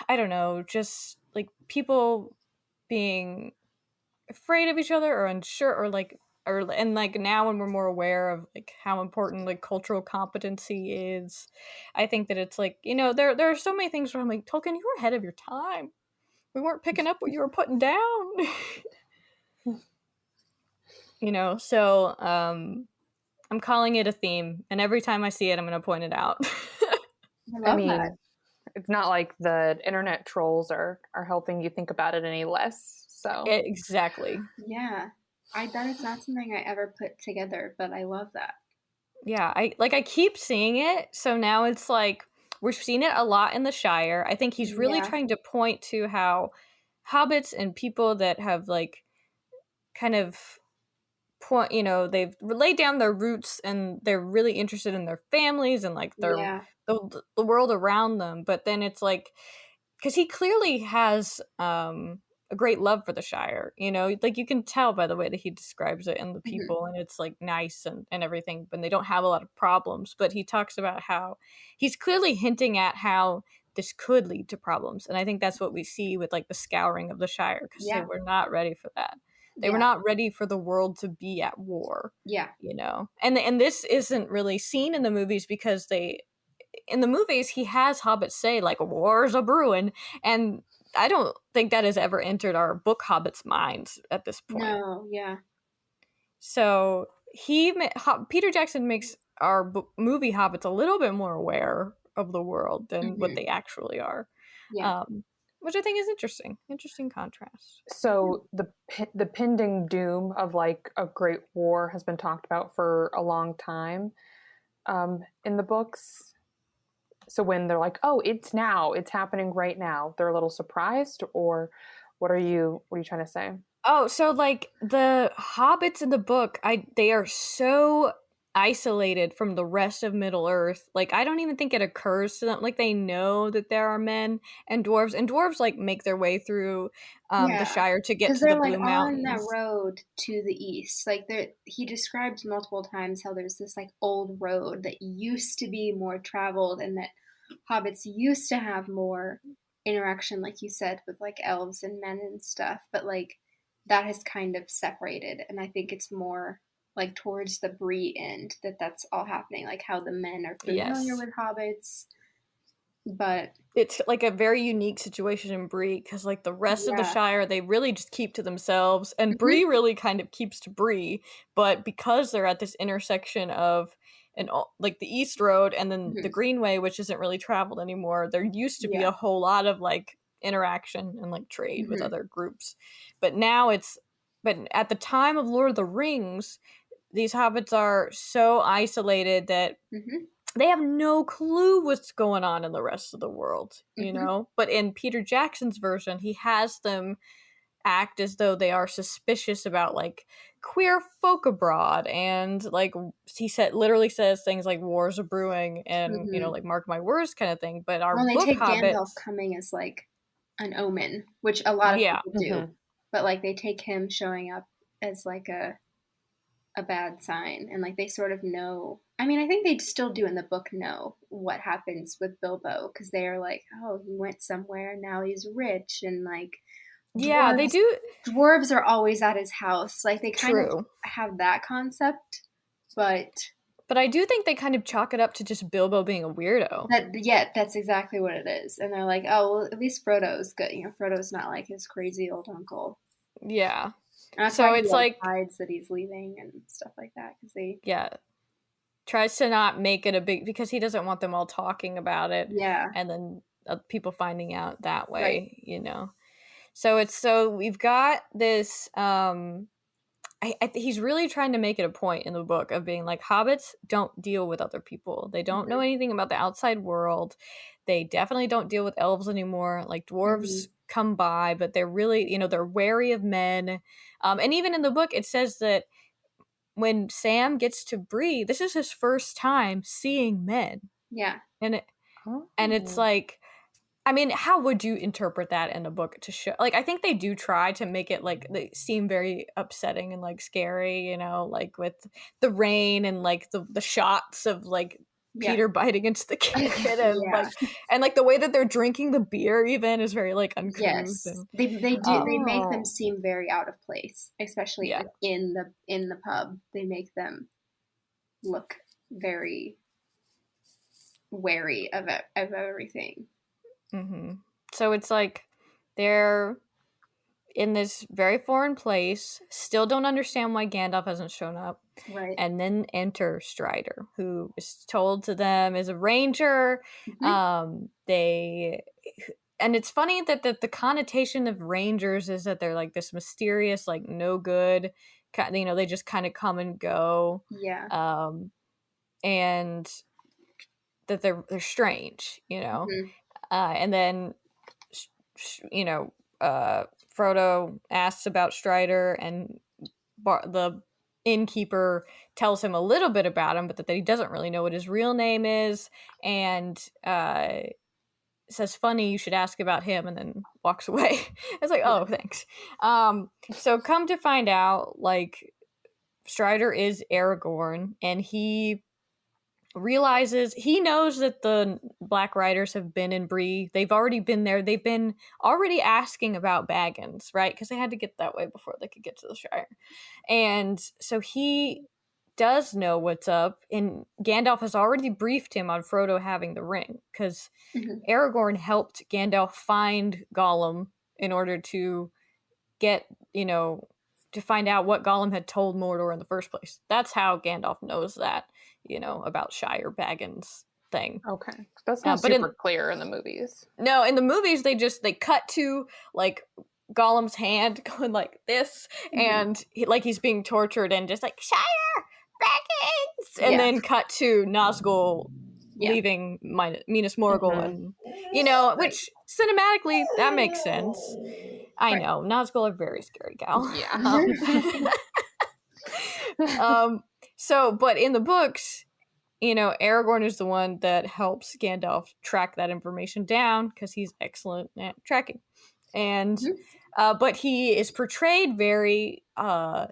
I don't know, just like people being afraid of each other or unsure or like, or and like now when we're more aware of like how important like cultural competency is, I think that it's like, you know, there are so many things where I'm like, Tolkien, you were ahead of your time. We weren't picking up what you were putting down. You know, so I'm calling it a theme, and every time I see it I'm going to point it out. I mean, that. It's not like the internet trolls are helping you think about it any less. So exactly. Yeah. That is not something I ever put together, but I love that. Yeah, I keep seeing it, so now it's like we've seen it a lot in the Shire. I think he's really trying to point to how hobbits and people that have like kind of point, you know, they've laid down their roots and they're really interested in their families and like their the world around them. But then it's like, because he clearly has a great love for the Shire, you know, like you can tell by the way that he describes it and the people, and it's like nice and everything, but they don't have a lot of problems. But he talks about how he's clearly hinting at how this could lead to problems, and I think that's what we see with like the scouring of the Shire, because they were not ready for that. They were not ready for the world to be at war. Yeah, you know, and this isn't really seen in the movies because in the movies he has hobbits say like war's a brewing, and I don't think that has ever entered our book hobbits' minds at this point. No, yeah. So Peter Jackson makes our movie hobbits a little bit more aware of the world than what they actually are. Yeah. which I think is interesting contrast. So the pending doom of like a great war has been talked about for a long time in the books. So when they're like, "Oh, it's happening right now," they're a little surprised, or what are you trying to say? Oh, so like the hobbits in the book, they are so isolated from the rest of Middle Earth. Like I don't even think it occurs to them. Like they know that there are men and dwarves like make their way through the Yeah, Shire to get because to the they're like Blue on that Mountains. road to the east. Like he describes multiple times how there's this like old road that used to be more traveled, and that hobbits used to have more interaction, like you said, with like elves and men and stuff. But like that has kind of separated, and I think it's more like towards the Bree end that's all happening. Like how the men are familiar Yes. with hobbits, but It's like a very unique situation in Bree because like the rest of the yeah. Shire, they really just keep to themselves, and Hmm. Bree really kind of keeps to Bree. But because they're at this intersection of like the East Road and then the Hmm. Greenway, which isn't really traveled anymore, there used to be Yeah. a whole lot of like interaction and like trade with Hmm. other groups. But now but at the time of Lord of the Rings, these hobbits are so isolated that Hmm. they have no clue what's going on in the rest of the world, you Hmm. know? But in Peter Jackson's version, he has them act as though they are suspicious about like queer folk abroad, and like literally says things like wars are brewing and, you know, Hmm. like mark my words kind of thing. But our Well, they book take Gandalf hobbits, coming as like an omen, which a lot of yeah. people do, Mm-hmm. but like they take him showing up as like a bad sign, and like they sort of know. I mean, I think they still do in the book know what happens with Bilbo, because they are like, oh, he went somewhere, now he's rich, and like Yeah, they dwarves do. dwarves are always at his house. Like they kind of True. have that concept, but But I do think they kind of chalk it up to just Bilbo being a weirdo. that's exactly what it is. And they're like, oh, well, at least Frodo's good. You know, Frodo's not like his crazy old uncle. Yeah. And that's So why he it's like like, hides that he's leaving and stuff like that, because they, yeah, tries to not make it a big, because he doesn't want them all talking about it yeah, and then people finding out that right, way, you know. So we've got this he's really trying to make it a point in the book of being like, hobbits don't deal with other people, they don't know hmm, anything about the outside world, they definitely don't deal with elves anymore. Like hmm, dwarves come by, but they're really, you know, they're wary of men. And even in the book it says that when Sam gets to Bree, this is his first time seeing men. yeah, And it's Oh. like, I mean, how would you interpret that in a book to show? Like, I think they do try to make it like they seem very upsetting and like scary, you know, like with the rain and like the shots of like yeah, Peter biting into the kid yeah. and like the way that they're drinking the beer even is very like uncouth Yes, and they make them Oh. seem very out of place, especially yeah. like in the pub. They make them look very wary of everything. Hmm. So it's like they're in this very foreign place, still don't understand why Gandalf hasn't shown up. Right. And then enter Strider, who is told to them is a ranger. Hmm. They and it's funny that the connotation of rangers is that they're like this mysterious, like no good, you know, they just kind of come and go, Yeah. um, and that they're strange, you know. Hmm. And then you know, Frodo asks about Strider, and the innkeeper tells him a little bit about him, but that he doesn't really know what his real name is, and says, "Funny, you should ask about him," and then walks away. It's like, Yeah. oh, thanks. So come to find out, like Strider is Aragorn, and he knows that the Black Riders have been in Bree. They've already been there. They've been already asking about Baggins, right? Because they had to get that way before they could get to the Shire. And so he does know what's up, and Gandalf has already briefed him on Frodo having the ring, because Hmm. Aragorn helped Gandalf find Gollum in order to get, you know, to find out what Gollum had told Mordor in the first place. That's how Gandalf knows that, you know, about Shire Baggins. Okay, that's not but super clear in the movies. No, in the movies they cut to like Gollum's hand going like this, and he's being tortured and just like Shire Dragons, and then cut to Nazgul leaving Minas Morgul, and which cinematically that makes sense. I know Nazgul are very scary, gal. Yeah. So, but in the books, Aragorn is the one that helps Gandalf track that information down because he's excellent at tracking. And but he is portrayed very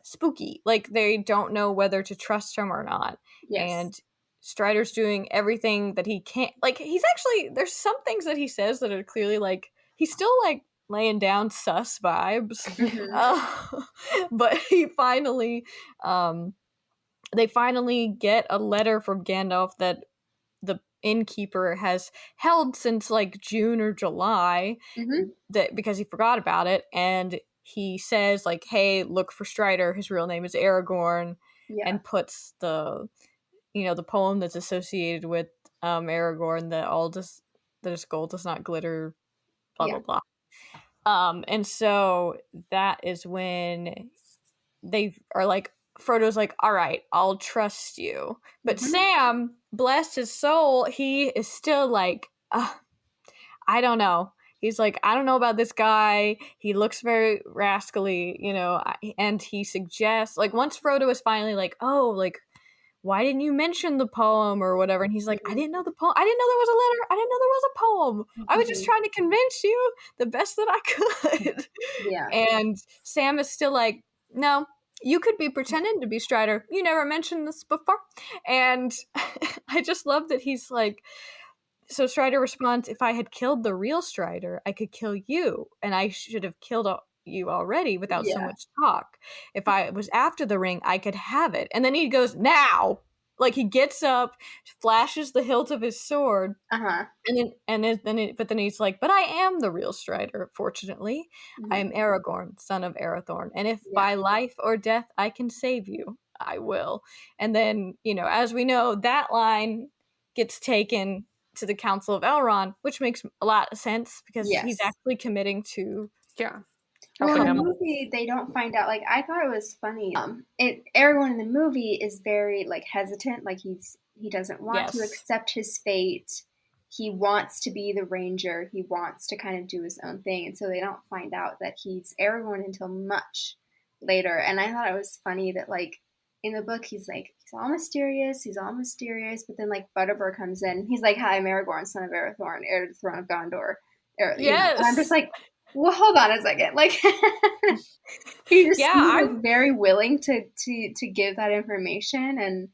spooky. Like they don't know whether to trust him or not. Yes. And Strider's doing everything that he can. Like he's actually, there's some things that he says that are clearly like he's still like laying down sus vibes. But he finally they finally get a letter from Gandalf that the innkeeper has held since like June or July, that because he forgot about it, and he says like, "Hey, look for Strider. His real name is Aragorn," and puts the the poem that's associated with Aragorn, that his gold does not glitter, blah blah blah. And so that is when they are like, Frodo's like, all right, I'll trust you. But Sam, bless his soul, he is still like, I don't know. He's like, I don't know about this guy. He looks very rascally, and he suggests, like, once Frodo is finally like, oh, like, why didn't you mention the poem or whatever? And he's like, I didn't know the poem. I didn't know there was a letter. I didn't know there was a poem. I was just trying to convince you the best that I could. Yeah. And Sam is still like, no, you could be pretending to be Strider. You never mentioned this before. And I just love that he's like, so Strider responds, if I had killed the real Strider, I could kill you. And I should have killed you already without so much talk. If I was after the ring, I could have it. And then he goes, now! Like he gets up, flashes the hilt of his sword, and then he's like, but I am the real Strider, fortunately. I am Aragorn, son of Arathorn. And if by life or death I can save you, I will. And then, as we know, that line gets taken to the Council of Elrond, which makes a lot of sense because he's actually committing to Well, in the movie, they don't find out. Like, I thought it was funny. Aragorn in the movie is very like hesitant. Like he doesn't want to accept his fate. He wants to be the ranger. He wants to kind of do his own thing, and so they don't find out that he's Aragorn until much later. And I thought it was funny that like in the book, he's all mysterious. But then like Butterbur comes in, and he's like, "Hi, I'm Aragorn, son of Arathorn, heir to the throne of Gondor." Yes, and I'm just like, well, hold on a second. Like, he was very willing to give that information, and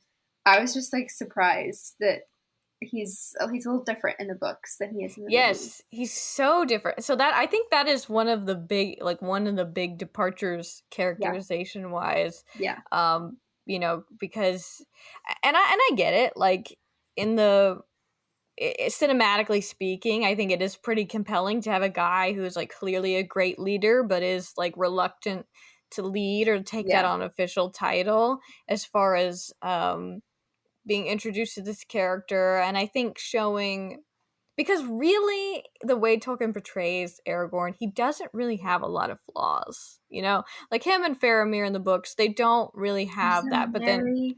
I was just like surprised that he's a little different in the books than he is in the movies. He's so different. So that I think that is one of the big departures characterization wise. Yeah. Because and I get it. Like in the cinematically speaking, I think it is pretty compelling to have a guy who is like clearly a great leader, but is like reluctant to lead or take that on official title as far as being introduced to this character. And I think showing, because really the way Tolkien portrays Aragorn, he doesn't really have a lot of flaws, like him and Faramir in the books, they don't really have that. But then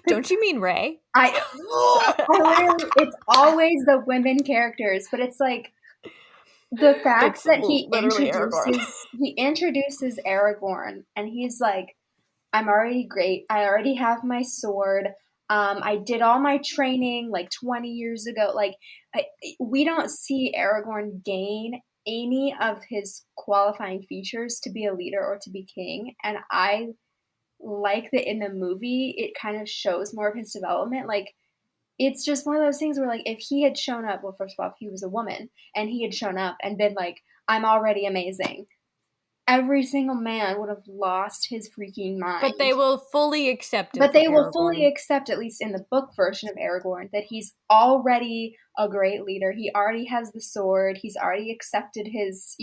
don't you mean Ray? It's always the women characters, but it's like the fact that he introduces Aragorn, and he's like, I'm already great. I already have my sword. I did all my training like 20 years ago. Like, we don't see Aragorn gain any of his qualifying features to be a leader or to be king, and I like that in the movie it kind of shows more of his development. Like, it's just one of those things where like if he had shown up, well, first of all, if he was a woman and he had shown up and been like, I'm already amazing, every single man would have lost his freaking mind. But they will fully accept it. But they will fully accept, at least in the book version of Aragorn, that he's already a great leader. He already has the sword. He's already accepted his,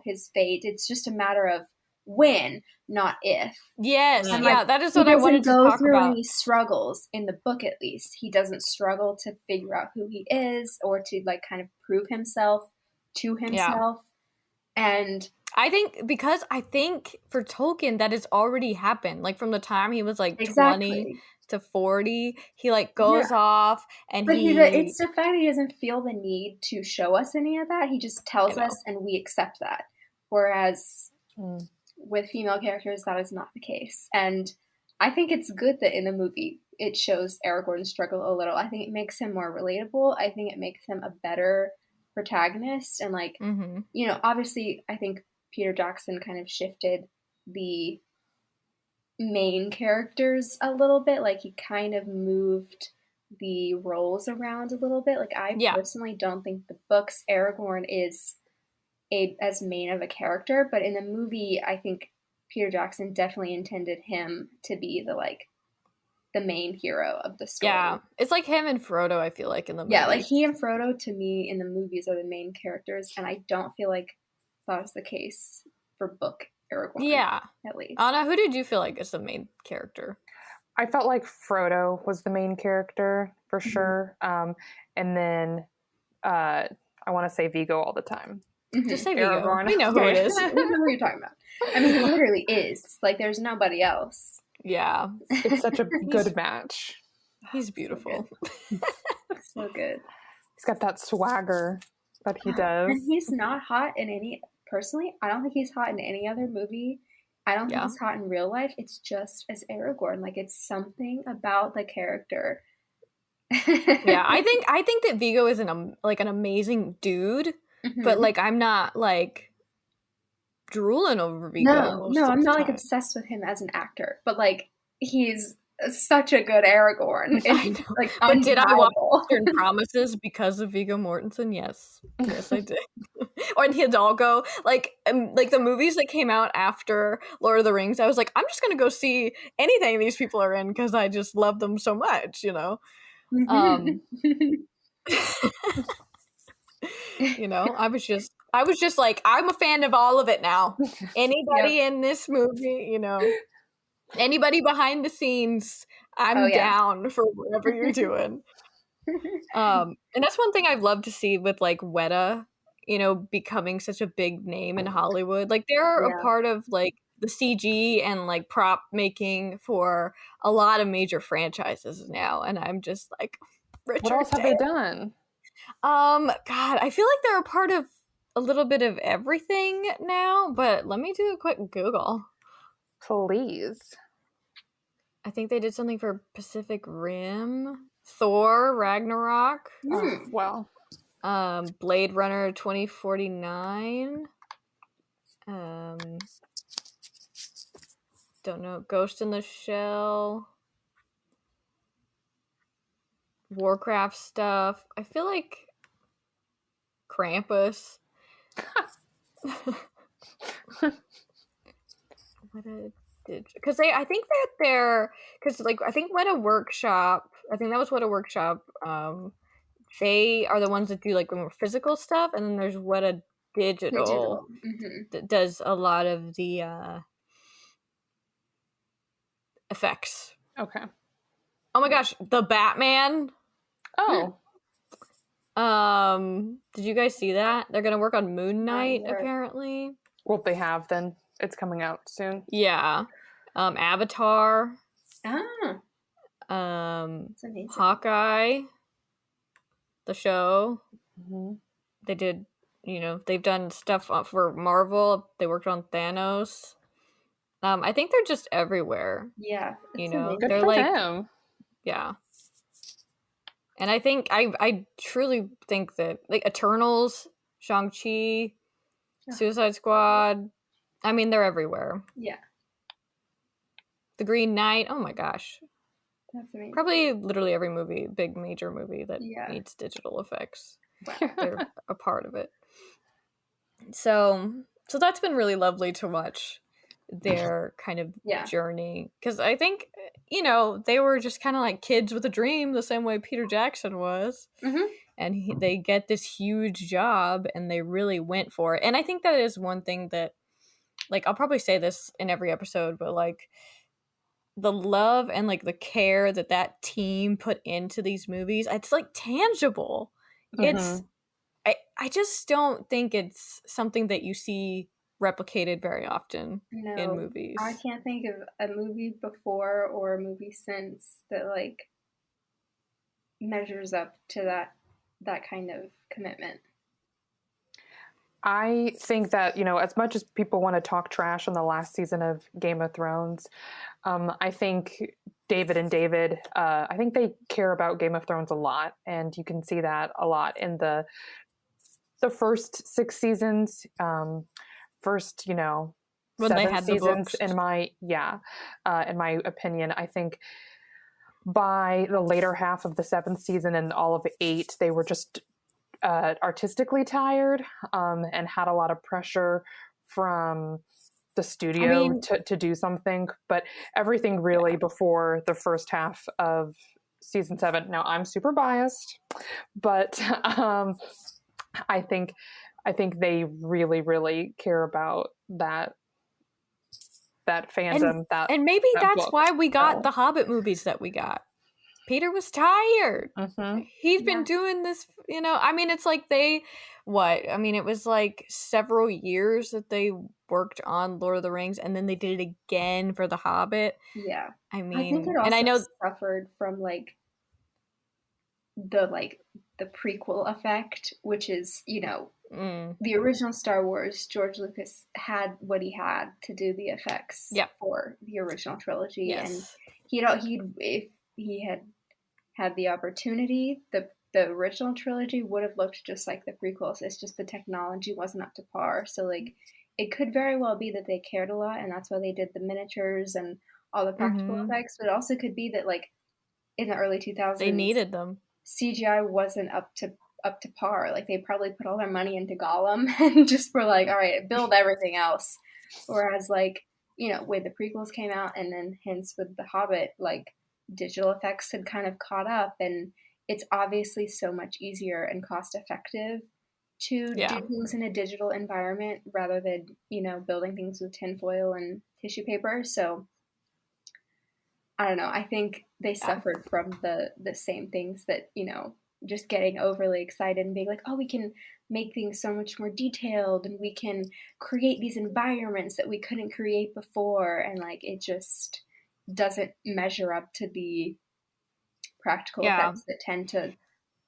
his fate. It's just a matter of when, not if. Yes, And yeah, like, that is he what I doesn't wanted to go talk through about. any struggles in the book, at least. He doesn't struggle to figure out who he is or to like kind of prove himself to himself. And I think for Tolkien that has already happened. Like from the time he was like 20 exactly. to 40, he like goes off and But he it's the fact that he doesn't feel the need to show us any of that. He just tells us and we accept that. Whereas with female characters, that is not the case. And I think it's good that in the movie it shows Aragorn's struggle a little. I think it makes him more relatable. I think it makes him a better protagonist. And like, you know, obviously I think Peter Jackson kind of shifted the main characters a little bit. Like he kind of moved the roles around a little bit. Like I personally don't think the books Aragorn is as main of a character, but in the movie I think Peter Jackson definitely intended him to be the main hero of the story. Yeah, it's like him and Frodo, I feel like, in the movie. Yeah, like he and Frodo to me in the movies are the main characters, and I don't feel like that was the case for book Aragorn. Yeah, at least. Anna, who did you feel like is the main character? I felt like Frodo was the main character for sure, and then I want to say Viggo all the time. Just say Viggo. Aragorn. We know who it is. We know who you're talking about. I mean, he literally is. Like, there's nobody else. Yeah, it's such a good match. He's beautiful. So good. He's got that swagger that he does. And he's not hot in any. Personally, I don't think he's hot in any other movie. I don't think he's hot in real life. It's just as Aragorn. Like, it's something about the character. Yeah, I think that Viggo is an amazing dude, but like I'm not like drooling over Viggo. No, I'm not like obsessed with him as an actor, but like he's such a good Aragorn. It's like but did I watch Eastern Promises because of Viggo Mortensen? Yes, I did. Or in Hidalgo, like the movies that came out after Lord of the Rings, I was like, I'm just gonna go see anything these people are in because I just love them so much, you know. You know, I was just like, I'm a fan of all of it now. Anybody in this movie, you know, anybody behind the scenes, I'm down for whatever you're doing. And that's one thing I've loved to see with like Weta, you know, becoming such a big name in Hollywood. Like they're a part of like the CG and like prop making for a lot of major franchises now, and I'm just like, Richard, what else have they done? God, I feel like they're a part of a little bit of everything now, but let me do a quick Google. Please. I think they did something for Pacific Rim, Thor, Ragnarok. Well. Blade Runner 2049. Don't know. Ghost in the Shell. Warcraft stuff. I feel like Krampus. Because I think that they're like I think Weta Workshop. I think that was Weta Workshop. They are the ones that do like the more physical stuff, and then there's Weta Digital that does a lot of the effects. Okay. Oh my gosh, the Batman. Oh. Did you guys see that? They're gonna work on Moon Knight apparently. Well, they have then. It's coming out soon. Yeah. Avatar. amazing. Hawkeye. The show. They did, you know, they've done stuff for Marvel. They worked on Thanos. I think they're just everywhere. Yeah. You know, good they're for like, them. Yeah. And I think I truly think that like Eternals, Shang-Chi, Suicide Squad, I mean they're everywhere. Yeah. The Green Knight, oh my gosh. That's amazing. Probably literally every movie, big major movie that needs digital effects. They're a part of it. So that's been really lovely to watch their kind of journey, because I think, you know, they were just kind of like kids with a dream, the same way Peter Jackson was, and they get this huge job and they really went for it. And I think that is one thing that like I'll probably say this in every episode, but like the love and like the care that team put into these movies, it's like tangible. It's Mm-hmm. I just don't think it's something that you see replicated very often in No, I movies. can't think of a movie before or a movie since that like measures up to that kind of commitment. I think that, you know, as much as people want to talk trash on the last season of Game of Thrones, I think David and David, I think they care about Game of Thrones a lot, and you can see that a lot in the first 6 seasons, first, you know, When they 7 had the seasons. books. In my opinion, I think by the later half of the 7th season and all of 8, they were just artistically tired, and had a lot of pressure from the I studio mean, to do something. But everything really before the first half of season 7. Now I'm super biased, but I think they really, really care about that and fandom, that maybe that's book. why we got So, the Hobbit movies that we got. Peter was tired. mm-hmm. He's been Yeah. doing this, you know. I mean, it's like it was like several years that they worked on Lord of the Rings, and then they did it again for The Hobbit. Yeah. I I think mean, it and I also know, suffered from the prequel effect, which is, you know, the original Star Wars, George Lucas had what he had to do the effects Yep. for the original trilogy, and yes, he if he had the opportunity, the original trilogy would have looked just like the prequels. It's just the technology wasn't up to par. So like it could very well be that they cared a lot, and that's why they did the miniatures and all the practical effects. But it also could be that like in the early they 2000s, needed them. CGI wasn't up to par. Like they probably put all their money into Gollum and just were like, all right, build everything else. Whereas like, you know, when the prequels came out and then hence with The Hobbit, like digital effects had kind of caught up, and it's obviously so much easier and cost effective to Yeah, do things in a digital environment rather than, you know, building things with tinfoil and tissue paper. So I don't know. I think they yeah, suffered from the same things that, you know, just getting overly excited and being like, "Oh, we can make things so much more detailed and we can create these environments that we couldn't create before." And like it just doesn't measure up to the practical yeah. effects that tend to,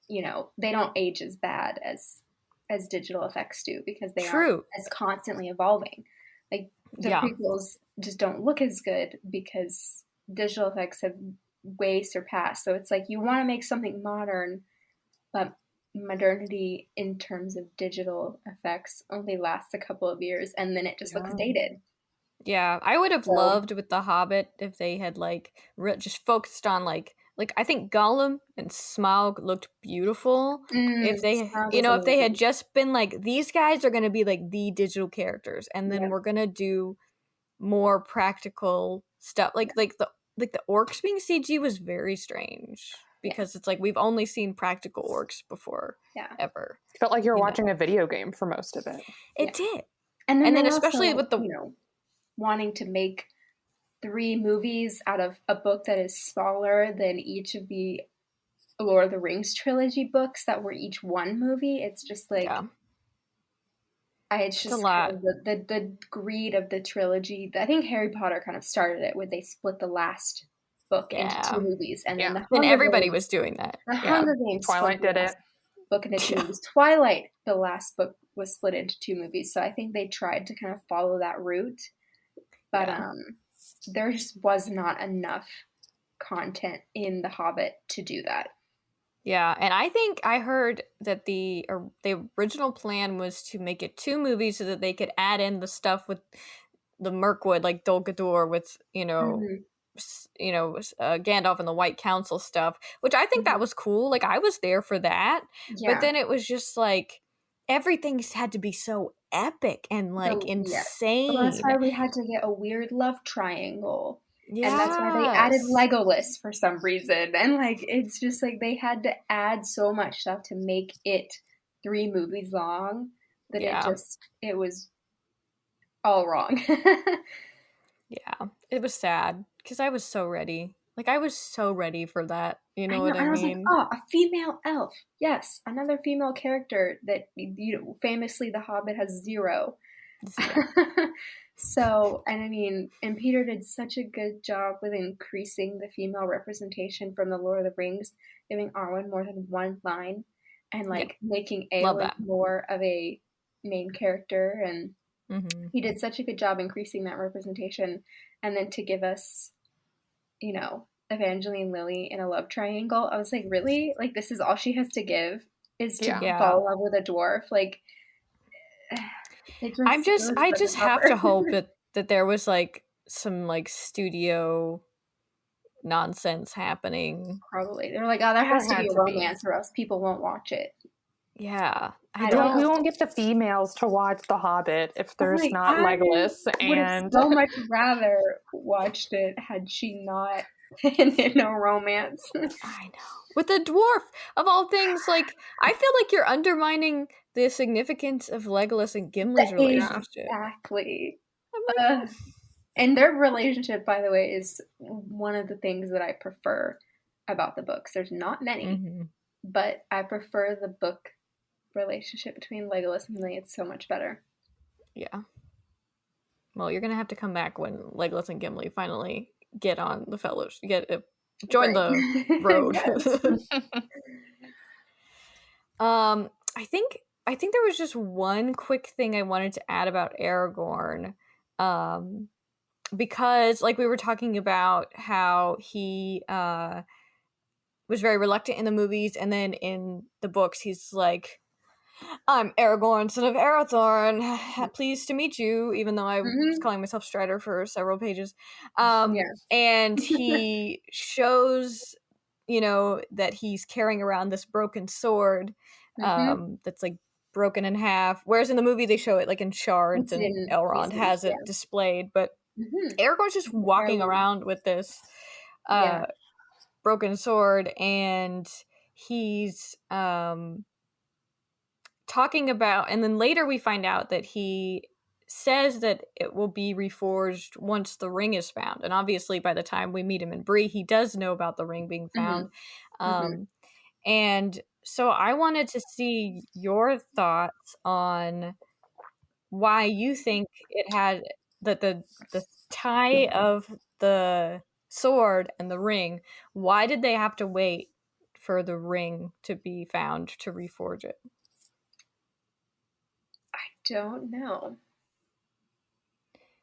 you know, they don't age as bad as digital effects do because they aren't True. as constantly evolving. Like the Yeah, prequels just don't look as good because digital effects have way surpassed. So it's like you want to make something modern, but modernity in terms of digital effects only lasts a couple of years and then it just looks Yeah. dated. yeah. I would have So loved with The Hobbit if they had like just focused on like I think Gollum and Smaug looked beautiful. If they, Smaug you was know, if they had amazing. just been like these guys are going to be like the digital characters, and then Yep. we're going to do more practical stuff. Like the orcs being CG was very strange Yeah. because it's like we've only seen practical orcs before Yeah. ever. It felt like you were You watching know, a video game for most of it. it did. And then And then they especially also, with the you know, wanting to make 3 movies out of a book that is smaller than each of the Lord of the Rings trilogy books that were each one movie. It's just like yeah, it's it's a just kind lot. of the greed of the trilogy. I think Harry Potter kind of started it where they split the last book into 2 Yeah. movies, and then Yeah. the Then Hunger everybody Games, was doing that. the Yeah. Hunger Games split Twilight the did last it. book into 2 Yeah. movies. Twilight, the last book was split into 2 movies, so I think they tried to kind of follow that route, but Yeah. there just was not enough content in The Hobbit to do that. Yeah, and I think I heard that the original plan was to make it 2 movies so that they could add in the stuff with the Mirkwood, like Dol Guldur, with Mm-hmm. Gandalf and the White Council stuff, which I think that Mm-hmm. was cool. Like I was there for that, but Yeah. then it was just like everything's had to be so epic and like Yeah. Well, that's why insane. we had to get a weird love triangle. And that's why they added Yes. Legolas for some reason. And like it's just like they had to add so much stuff to make it 3 movies long that Yeah. it was all wrong. Yeah, it was sad because I was so ready. Like, I was so ready for that. You I know know, what I and I was like, mean? oh, a female elf. Yes, another female character that, famously The Hobbit has zero. Zero. So, and I mean, and Peter did such a good job with increasing the female representation from the Lord of the Rings, giving Arwen more than one line, and Yeah, like making love Eowyn that. more of a main character. And Mm-hmm. he did such a good job increasing that representation. And then to give us, Evangeline Lilly in a love triangle, I was like, really? Like, this is all she has to give is to Yeah. Yeah. fall in love with a dwarf? Like, it was I such a just have to bummer. hope that there was like some like studio nonsense happening. Probably. They're like, oh, there There has to be had a to be. romance or else people won't watch it. Yeah, I I don't don't. We know. won't get the females to watch The Hobbit if I'm there's like, not I Legolas would have and so much rather watched it had she not in no romance. I know. With a dwarf of all things, like I feel like you're undermining the significance of Legolas and Gimli's relationship. Exactly. I'm Uh, like, and their relationship, by the way, is one of the things that I prefer about the books. There's not many, mm-hmm. but I prefer the book relationship between Legolas and Lily. It's so much better. Yeah. Well, you're gonna have to come back when Legolas and Gimli finally get on the fellowship, join Right. the road. Yes. I think there was just one quick thing I wanted to add about Aragorn, because like we were talking about how he was very reluctant in the movies, and then in the books he's like, I'm Aragorn, son of Arathorn. Pleased to meet you, even though I was Mm-hmm. calling myself Strider for several pages. Yeah. And he shows, that he's carrying around this broken sword Mm-hmm. that's like broken in half. Whereas in the movie they show it like in shards It's and in Elrond pieces. has it displayed. But Yeah. Mm-hmm. Aragorn's just walking Heirloom. around with this Yeah. broken sword, and he's talking about, and then later we find out that he says that it will be reforged once the ring is found. And obviously by the time we meet him in Bree, he does know about the ring being found. Mm-hmm. And so I wanted to see your thoughts on why you think it had that the tie of the sword and the ring, why did they have to wait for the ring to be found to reforge it? Don't know.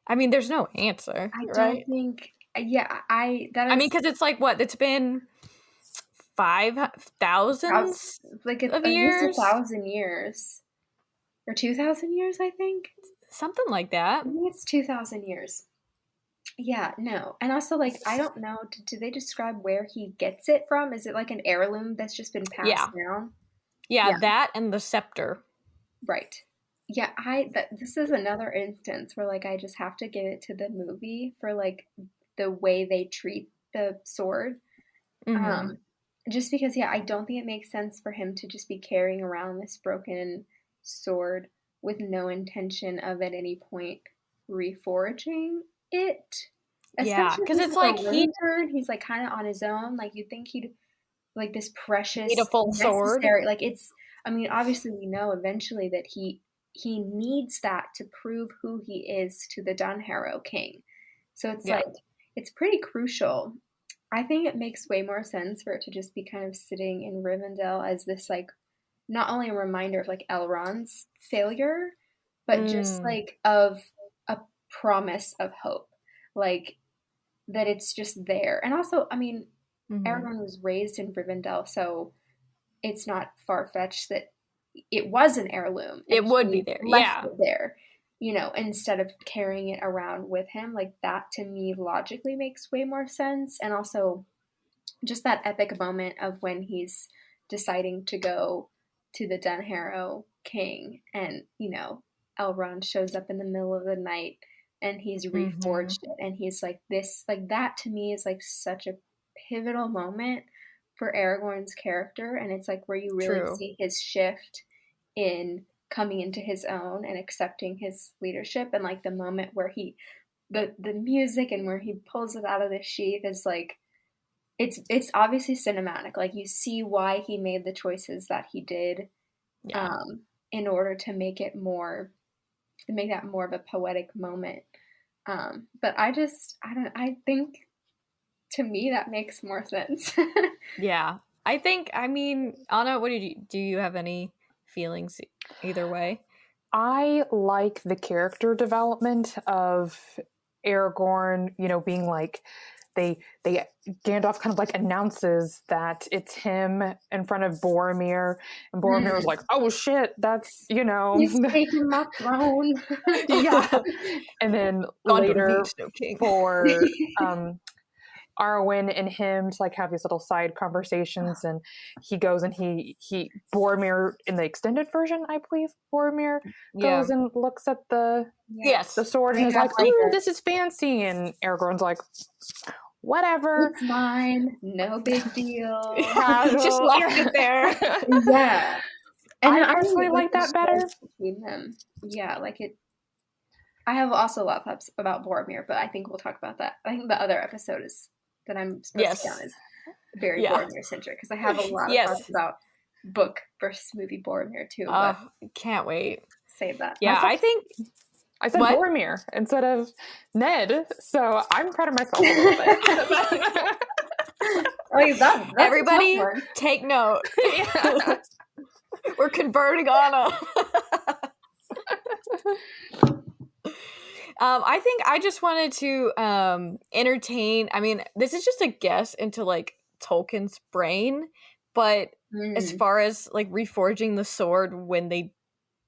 I mean, there's no answer, I don't right? think. Yeah, that I is mean, because it's like what? It's been 5,000 like of at least years, 1,000 years or 2,000 years. I think. something like that. I think it's 2,000 years. Yeah, no, and also like I don't know. Do they describe where he gets it from? Is it like an heirloom that's just been passed Yeah, down? yeah, Yeah, that and the scepter. right. Yeah, this is another instance where like I just have to give it to the movie for like the way they treat the sword. Mm-hmm. Um, just because, yeah, I don't think it makes sense for him to just be carrying around this broken sword with no intention of at any point reforging it. Yeah, Especially if because he's it's like like a he lone turd, he's like kind of on his own. Like you'd think he'd like this need a precious, full sword. necessary. Like it's. I mean, obviously we know eventually that he needs that to prove who he is to the Dunharrow King. So it's Yeah. like it's pretty crucial. I think it makes way more sense for it to just be kind of sitting in Rivendell as this like not only a reminder of like Elrond's failure, but just Mm. like of a promise of hope. Like that it's just there. And also, I mean, Mm-hmm. Aragorn was raised in Rivendell, so it's not far fetched that it was an heirloom It and would be he there. left Yeah. it there, instead of carrying it around with him. Like that to me logically makes way more sense. And also just that epic moment of when he's deciding to go to the Dunharrow King and, Elrond shows up in the middle of the night and he's Mm-hmm. reforged it and he's like this like that to me is like such a pivotal moment for Aragorn's character, and it's like where you really True. see his shift in coming into his own and accepting his leadership, and like the moment where the music and where he pulls it out of the sheath is like, it's obviously cinematic. Like you see why he made the choices that he did, Yeah. in order to make that more of a poetic moment. But I think to me that makes more sense. Yeah. I mean, Anna, do you have any feelings either way? I like the character development of Aragorn, being like, they Gandalf kind of like announces that it's him in front of Boromir, and Boromir was like, "Oh shit, that's He's taking my throne." yeah. And then later for Arwen and him to like have these little side conversations, and he goes and he Boromir, in the extended version, I believe, Boromir goes and looks at the sword and is like, "Ooh, this is fancy," and Aragorn's like, "Whatever, it's mine, no big deal." Just left it there. Yeah, and I personally like that better between them. Yeah, like it. I have also a lot of thoughts about Boromir, but I think we'll talk about that. I think the other episode that I'm supposed to be on is very Boromir centric, because I have a lot of thoughts about book versus movie Boromir too. But can't wait. Save that. Yeah, I think I said Boromir instead of Ned, so I'm proud of myself a little bit. That's everybody take note. We're converting Anna. I think I just wanted to entertain. I mean, this is just a guess into like Tolkien's brain, but as far as like reforging the sword, when they,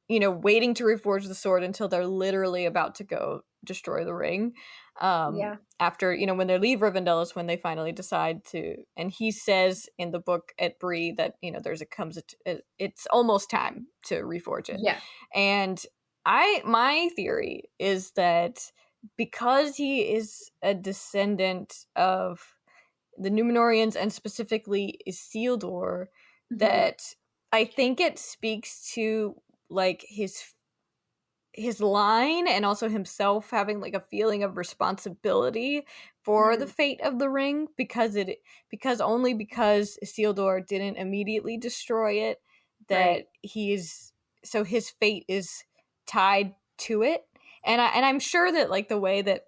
waiting to reforge the sword until they're literally about to go destroy the ring. After, when they leave Rivendell is when they finally decide to, and he says in the book at Bree that, it's almost time to reforge it. Yeah. And my theory is that because he is a descendant of the Númenóreans and specifically Isildur, that I think it speaks to like his line, and also himself having like a feeling of responsibility for the fate of the ring, because Isildur didn't immediately destroy it, that so his fate is tied to it. And I'm sure that like the way that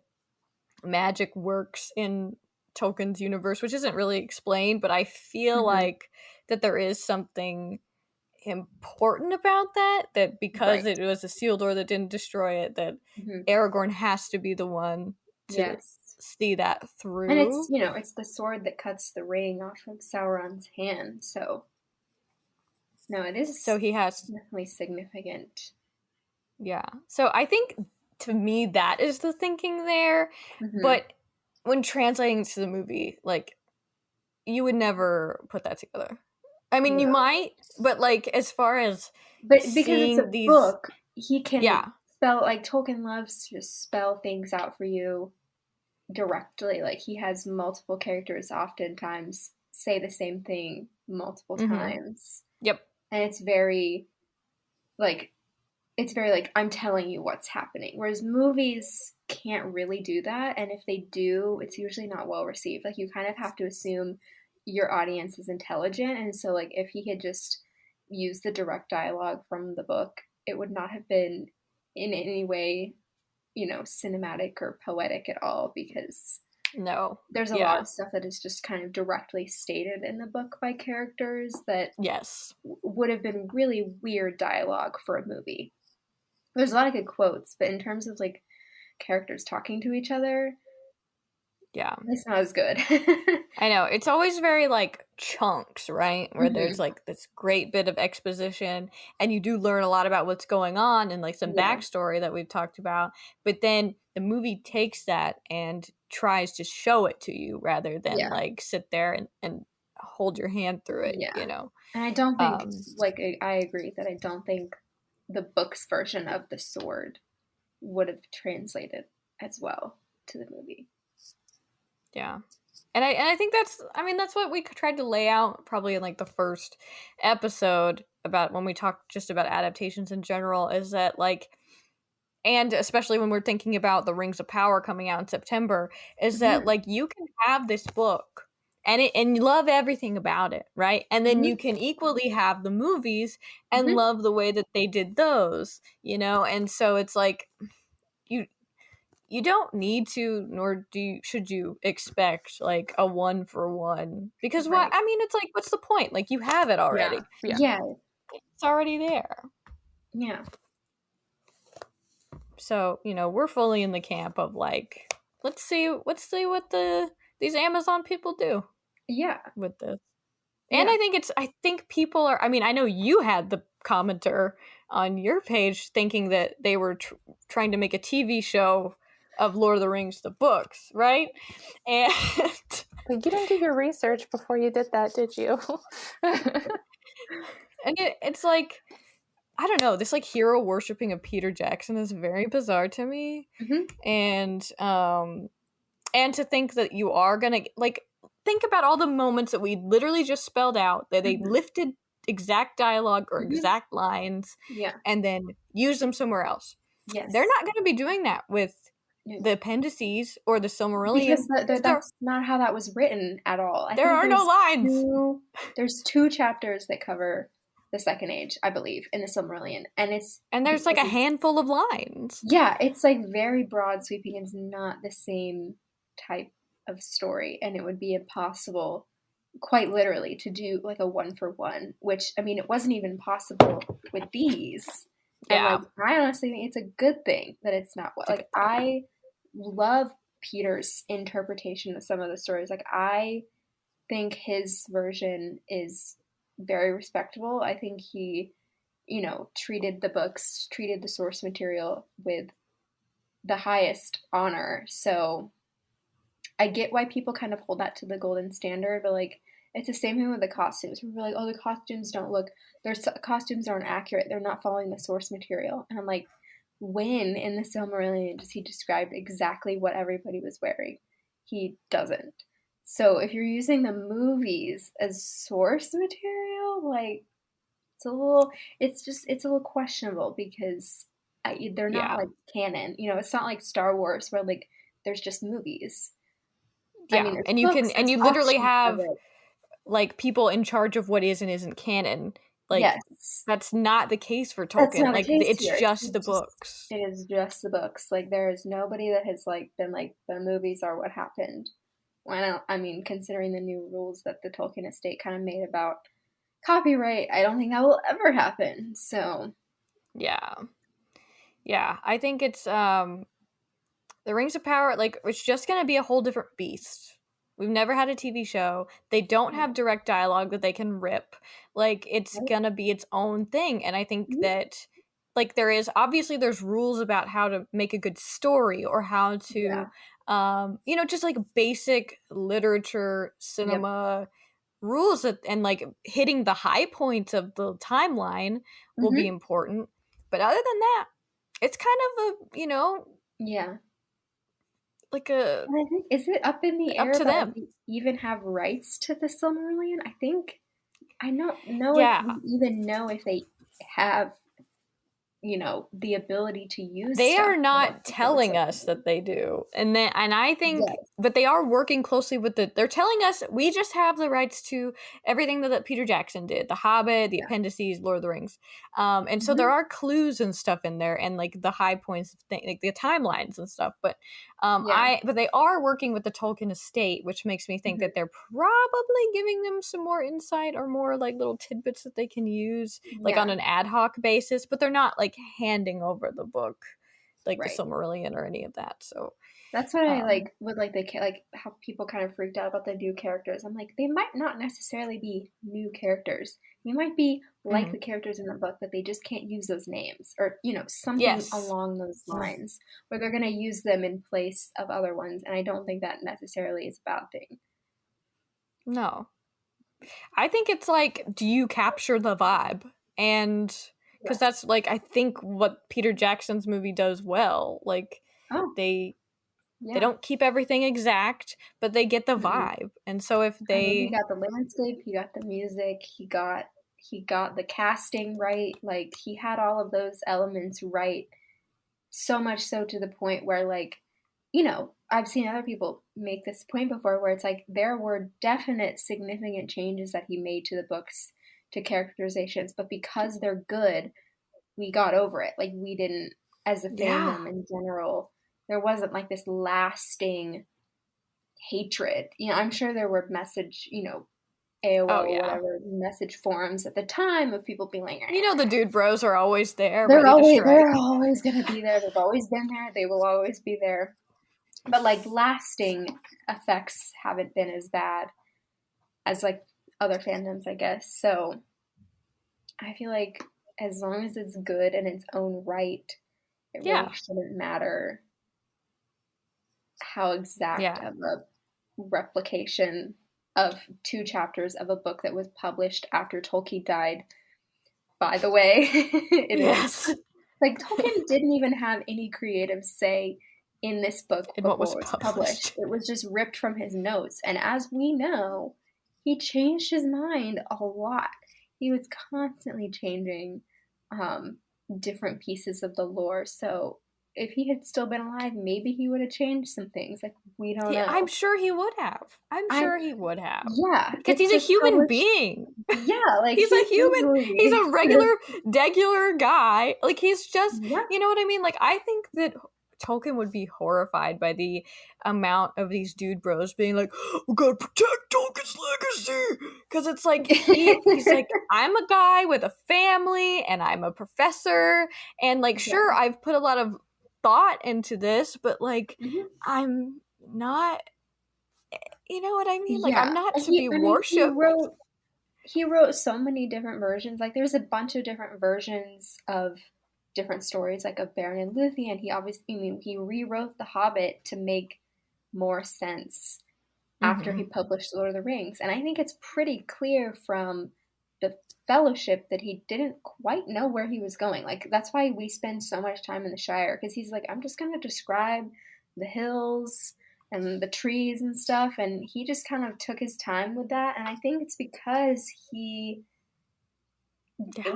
magic works in Tolkien's universe, which isn't really explained, but I feel like that there is something important about that because it was Isildur that didn't destroy it, that Aragorn has to be the one to see that through. And it's, it's the sword that cuts the ring off of Sauron's hand, so no, it is. So he has definitely significant. Yeah. So I think to me that is the thinking there, but when translating to the movie, like you would never put that together. I mean, you might, but like as far as because it's a book, he can spell, like Tolkien loves to just spell things out for you directly. Like he has multiple characters oftentimes say the same thing multiple times. Yep. And it's very like I'm telling you what's happening. Whereas movies can't really do that, and if they do, it's usually not well received. Like you kind of have to assume your audience is intelligent, and so like if he had just used the direct dialogue from the book, it would not have been in any way, cinematic or poetic at all, because there's a lot of stuff that is just kind of directly stated in the book by characters that would have been really weird dialogue for a movie. There's a lot of good quotes, but in terms of like characters talking to each other, it's not as good. I know, it's always very like chunks, right, where there's like this great bit of exposition and you do learn a lot about what's going on and like some backstory that we've talked about, but then the movie takes that and tries to show it to you rather than like sit there and hold your hand through it. And I don't think I agree that I don't think the book's version of the sword would have translated as well to the movie. Yeah. And I think that's what we tried to lay out probably in like the first episode, about when we talk just about adaptations in general is that, like, and especially when we're thinking about the Rings of Power coming out in September, is that, like, you can have this book and you love everything about it, right? And then you can equally have the movies and love the way that they did those, you know? And so it's like you don't need to, nor should you expect like a one for one, because what I mean, it's like, what's the point? Like, you have it already. Yeah. It's already there. Yeah. So, you know, we're fully in the camp of like, let's see what these Amazon people do. Yeah. With this. And I think people are, I mean, I know you had the commenter on your page thinking that they were trying to make a TV show of Lord of the Rings, the books, right? And but you didn't do your research before you did that, did you? And it's like, I don't know, this like hero worshipping of Peter Jackson is very bizarre to me. And to think that you are gonna, like, think about all the moments that we literally just spelled out, that they lifted exact dialogue or exact lines and then use them somewhere else. They're not going to be doing that with the appendices or the Silmarillion. Because that's not how that was written at all. There are no lines. There's 2 chapters that cover the Second Age, I believe, in the Silmarillion. And there's like a handful of lines. Yeah, it's like very broad sweeping. It's not the same type of story, and it would be impossible, quite literally, to do like a one for one, which, I mean, it wasn't even possible with these. Yeah. And like, I honestly think it's a good thing that it's not. Like, I love Peter's interpretation of some of the stories. Like, I think his version is very respectable. I think he, you know, treated the source material with the highest honor. So I get why people kind of hold that to the golden standard, but like, it's the same thing with the costumes. We're like, oh, the costumes costumes aren't accurate. They're not following the source material. And I'm like, when in the Silmarillion does he describe exactly what everybody was wearing? He doesn't. So if you're using the movies as source material, like, it's a little questionable, because they're not like canon. You know, it's not like Star Wars where like there's just movies. Yeah, I mean, and you literally have like people in charge of what is and isn't canon. Like, that's not the case for Tolkien. Like, it's just the books. It is just the books. Like, there is nobody that has like been like, the movies are what happened. I mean, considering the new rules that the Tolkien estate kind of made about copyright, I don't think that will ever happen. So yeah, I think it's the Rings of Power, like, it's just gonna be a whole different beast. We've never had a TV show. They don't have direct dialogue that they can rip. Like, it's gonna be its own thing. And I think that, like, there's rules about how to make a good story, or how to you know, just like basic literature, cinema rules and like hitting the high points of the timeline will be important. But other than that, it's kind of a, you know, like a, and I think, is it up in the air to them we even have rights to the Silmarillion? I don't know if we even know if they have, you know, the ability to use. They are not telling us that they do, and I think, but they are working closely with they're telling us we just have the rights to everything that Peter Jackson did, The Hobbit, the appendices, Lord of the Rings, and so there are clues and stuff in there, and like the high points of like the timelines and stuff. But but they are working with the Tolkien estate, which makes me think that they're probably giving them some more insight or more like little tidbits that they can use like on an ad hoc basis, but they're not like handing over the book like the Silmarillion or any of that. So that's what I like with like like how people kind of freaked out about the new characters. I'm like, they might not necessarily be new characters. They might be like the characters in the book, but they just can't use those names, or, you know, something along those lines, where they're going to use them in place of other ones. And I don't think that necessarily is a bad thing. No, I think it's like, do you capture the vibe? And because that's like, I think what Peter Jackson's movie does well. Like, they don't keep everything exact, but they get the vibe. And so if they, he got the landscape, he got the music, he got He got the casting right. Like, he had all of those elements right. So much so to the point where, like, you know, I've seen other people make this point before where it's like there were definite significant changes that he made to the books, to characterizations, but because they're good, we got over it. Like, we didn't, as a Yeah. fandom in general, there wasn't like this lasting hatred. You know, I'm sure there were message, you know, AOL Oh, or yeah. whatever message forums at the time of people being like, You know, the dude bros are always there, they're ready to always strike. gonna be there. They've always been there. They will always be there. But like lasting effects haven't been as bad as like other fandoms, I guess. So I feel like as long as it's good in its own right, it Yeah. really shouldn't matter how exact Yeah. of a replication of 2 chapters of a book that was published after Tolkien died. By the way, it Yes. is. Like, Tolkien didn't even have any creative say in this book In before what was it was published. published. It was just ripped from his notes. And as we know, he changed his mind a lot. He was constantly changing different pieces of the lore. So if he had still been alive, maybe he would have changed some things. Like, we don't know. I'm sure he would have. Yeah. Because he's a human being. Yeah, like he's a human. easily... He's a regular guy. Like, he's just, yeah. You know what I mean? Like, I think that Tolkien would be horrified by the amount of these dude bros being like, we gotta protect Tolkien's legacy. Because it's like, he's like, I'm a guy with a family and I'm a professor. And like, sure, I've put a lot of thought into this, but like, I'm not, you know what I mean? Like, I'm not to be worshipped. He wrote so many different versions. Like, there's a bunch of different versions of different stories, like of Beren and Luthien. He rewrote The Hobbit to make more sense after he published Lord of the Rings. And I think it's pretty clear from the Fellowship that he didn't quite know where he was going. Like, that's why we spend so much time in the Shire, because he's like, I'm just going to describe the hills and the trees and stuff, and he just kind of took his time with that. And I think it's because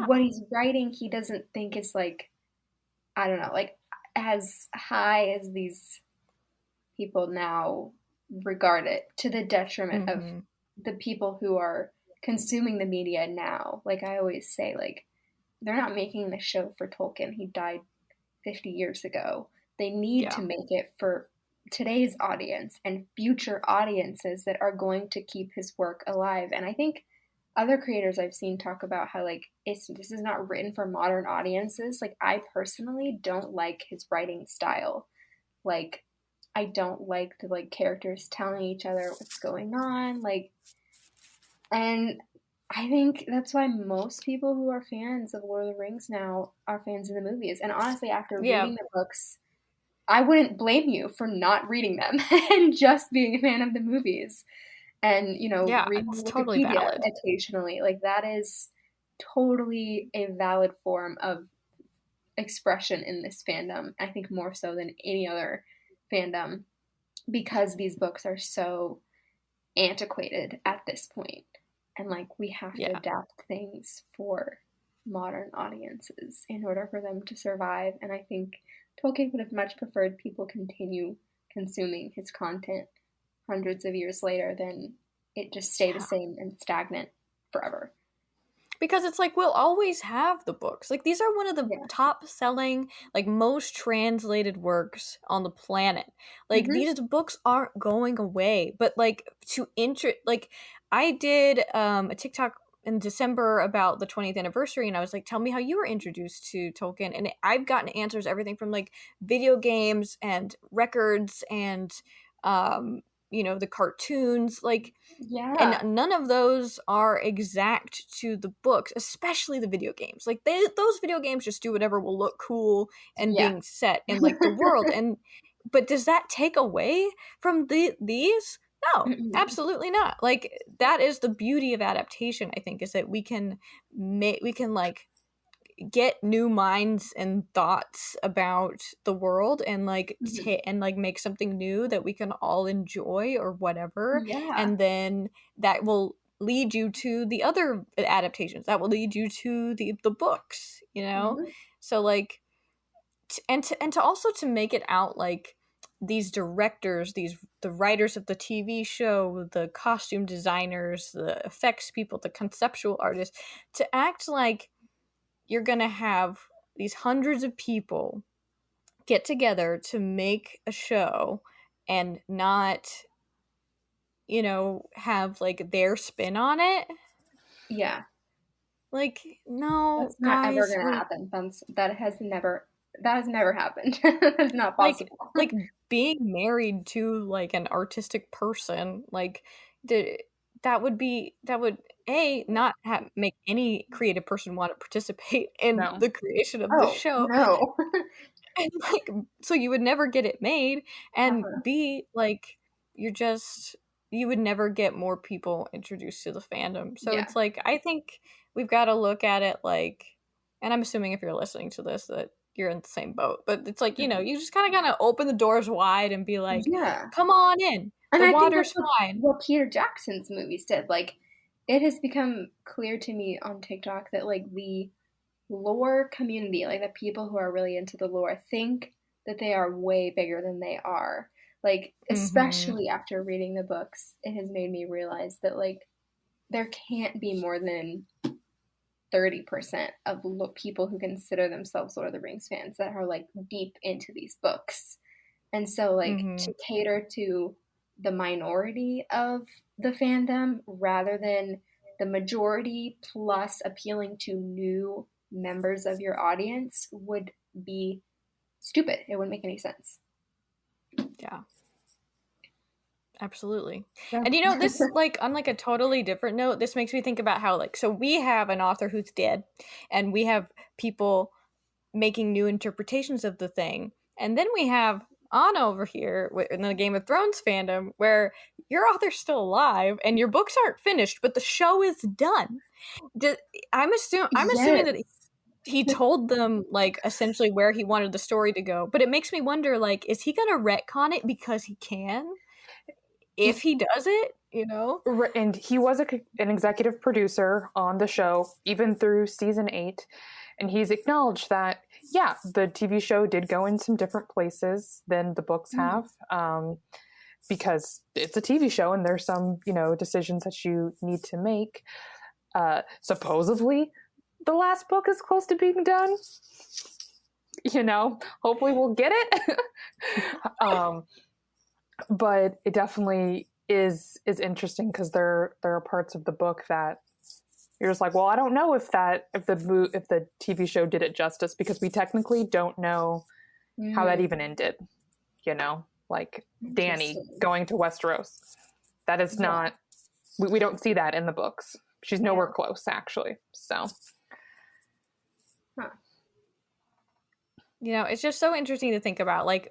what he's writing, he doesn't think is like, I don't know, like as high as these people now regard it, to the detriment of the people who are consuming the media now. Like, I always say, like, they're not making the show for Tolkien. He died 50 years ago. They need to make it for today's audience and future audiences that are going to keep his work alive. And I think other creators I've seen talk about how, like, this is not written for modern audiences. Like, I personally don't like his writing style. Like, I don't like the, like, characters telling each other what's going on. Like, and I think that's why most people who are fans of Lord of the Rings now are fans of the movies. And honestly, after reading the books, I wouldn't blame you for not reading them and just being a fan of the movies. And, you know, reading Wikipedia totally valid. Occasionally. Like, that is totally a valid form of expression in this fandom. I think more so than any other fandom, because these books are so antiquated at this point. And, like, we have to adapt things for modern audiences in order for them to survive. And I think Tolkien would have much preferred people continue consuming his content hundreds of years later than it just stay the same and stagnant forever. Because it's like, we'll always have the books. Like, these are one of the top selling, like, most translated works on the planet. Like, these books aren't going away. But, like, like, I did a TikTok in December about the 20th anniversary, and I was like, tell me how you were introduced to Tolkien. And I've gotten answers, everything from, like, video games and records and you know, the cartoons, like, and none of those are exact to the books, especially the video games. Like, those video games just do whatever will look cool and being set in, like, the world. But does that take away from these? No, absolutely not. Like, that is the beauty of adaptation, I think, is that we can like get new minds and thoughts about the world and like and like make something new that we can all enjoy or whatever. And then that will lead you to the other adaptations, that will lead you to the books, you know? Mhm. So like and to also to make it out like these directors, the writers of the TV show, the costume designers, the effects people, the conceptual artists, to act like you're going to have these hundreds of people get together to make a show and not, you know, have like their spin on it. Yeah, Like, no, that's not ever guys, gonna we're happen. That has never happened. That's not like possible. like being married to like an artistic person, like the that would not make any creative person want to participate in No. the creation of the Oh show. no. And like so you would never get it made, and Uh-huh. B, like you're just you would never get more people introduced to the fandom. So Yeah. it's like I think we've got to look at it like, and I'm assuming if you're listening to this that you're in the same boat, but it's like, you know, Mhm. you just kind of gotta open the doors wide and be like, Yeah. come on in, And the I think that's water's fine. what Peter Jackson's movies did. Like, it has become clear to me on TikTok that like the lore community, like the people who are really into the lore, think that they are way bigger than they are. Like, Mm-hmm. especially after reading the books, it has made me realize that like there can't be more than 30% of people who consider themselves Lord of the Rings fans that are like deep into these books. And so, like, Mm-hmm. to cater to the minority of the fandom rather than the majority plus appealing to new members of your audience would be stupid. It wouldn't make any sense. Yeah. Absolutely. Yeah. And you know, this like on like a totally different note, this makes me think about how like so we have an author who's dead and we have people making new interpretations of the thing. And then we have Anna over here in the Game of Thrones fandom where your author's still alive and your books aren't finished, but the show is done. I'm assuming Yes. that he told them like essentially where he wanted the story to go, but it makes me wonder like is he going to retcon it because he can? If he does it, you know? And he was an executive producer on the show, even through season 8. And he's acknowledged that, yeah, the TV show did go in some different places than the books have, because it's a TV show and there's some, you know, decisions that you need to make. Supposedly, the last book is close to being done. You know, hopefully we'll get it. But it definitely is interesting because there are parts of the book that you're just like, well, I don't know if the TV show did it justice because we technically don't know how that even ended. You know, like Dany going to Westeros. That is not. We don't see that in the books. She's nowhere close, actually. So. Huh. You know, it's just so interesting to think about. Like,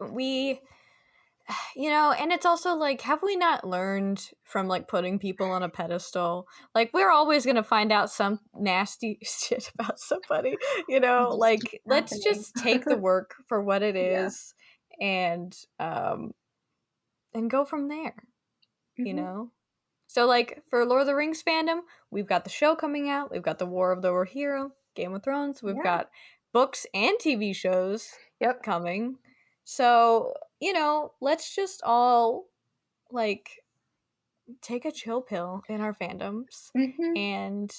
you know, and it's also like, have we not learned from like putting people on a pedestal? Like, we're always going to find out some nasty shit about somebody, you know, Just like, keep let's happening. just take the work for what it Yeah. is and go from there, you know? So, like, for Lord of the Rings fandom, we've got the show coming out, we've got the War of the Rohirrim, Game of Thrones, we've got books and TV shows coming. So, you know, let's just all, like, take a chill pill in our fandoms and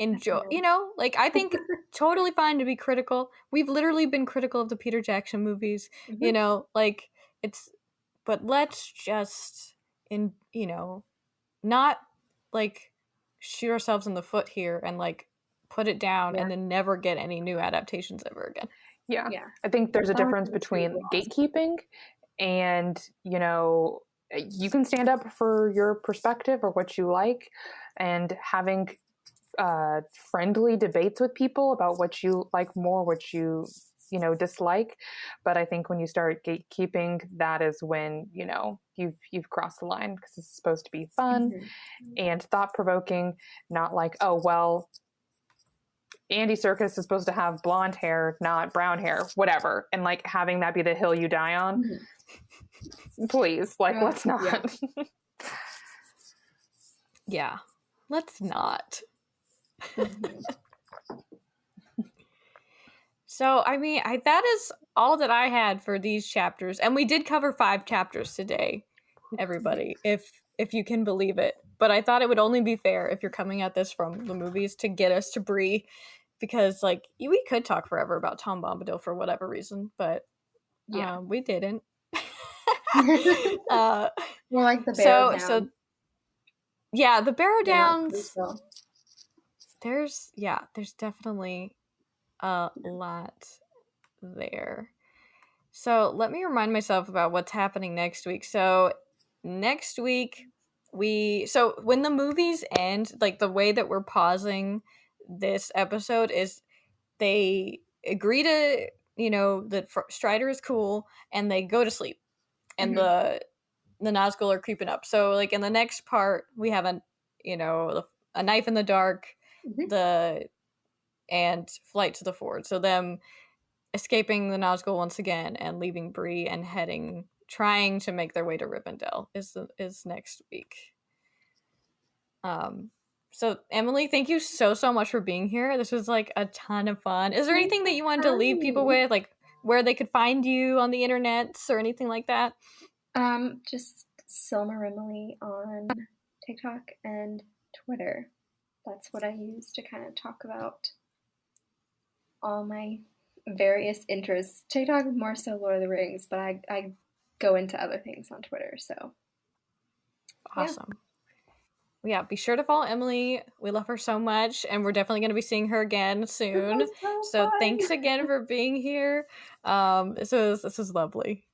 enjoy, you know, like, I think totally fine to be critical. We've literally been critical of the Peter Jackson movies, you know, like, but let's just, you know, not like shoot ourselves in the foot here and like put it down and then never get any new adaptations ever again. Yeah. I think there's a difference between gatekeeping and, you know, you can stand up for your perspective or what you like and having friendly debates with people about what you like more, what you know, dislike. But I think when you start gatekeeping, that is when, you know, you've crossed the line because it's supposed to be fun and thought-provoking, not like, oh, well, Andy Serkis is supposed to have blonde hair, not brown hair, whatever. And like having that be the hill you die on. Please, like, let's not. Yeah. Let's not. Mhm. So, I mean, that is all that I had for these chapters, and we did cover 5 chapters today, everybody, if you can believe it. But I thought it would only be fair if you're coming at this from the movies to get us to Bree, because like we could talk forever about Tom Bombadil for whatever reason, but Yeah. we didn't. More like the Barrow so Down. yeah, the Barrow Yeah, Downs. There's definitely a lot there. So let me remind myself about what's happening next week. So next week when the movies end, like the way that we're pausing this episode is they agree to, that Strider is cool, and they go to sleep, and Mhm. the Nazgul are creeping up. So like in the next part, we have a knife in the dark, Mhm. and flight to the ford. So them escaping the Nazgul once again and leaving Bree and trying to make their way to Rivendell is next week. So Emily, thank you so much for being here. This was like a ton of fun. Is there Thanks anything for that you wanted to having leave people me. with, like where they could find you on the internet or anything like that? Just Silmarimely on TikTok and Twitter. That's what I use to kind of talk about all my various interests. TikTok is more so Lord of the Rings, but I go into other things on Twitter. So yeah. Awesome. Yeah, be sure to follow Emily. We love her so much, and we're definitely going to be seeing her again This soon. was so So fun. thanks again for being here. This was lovely.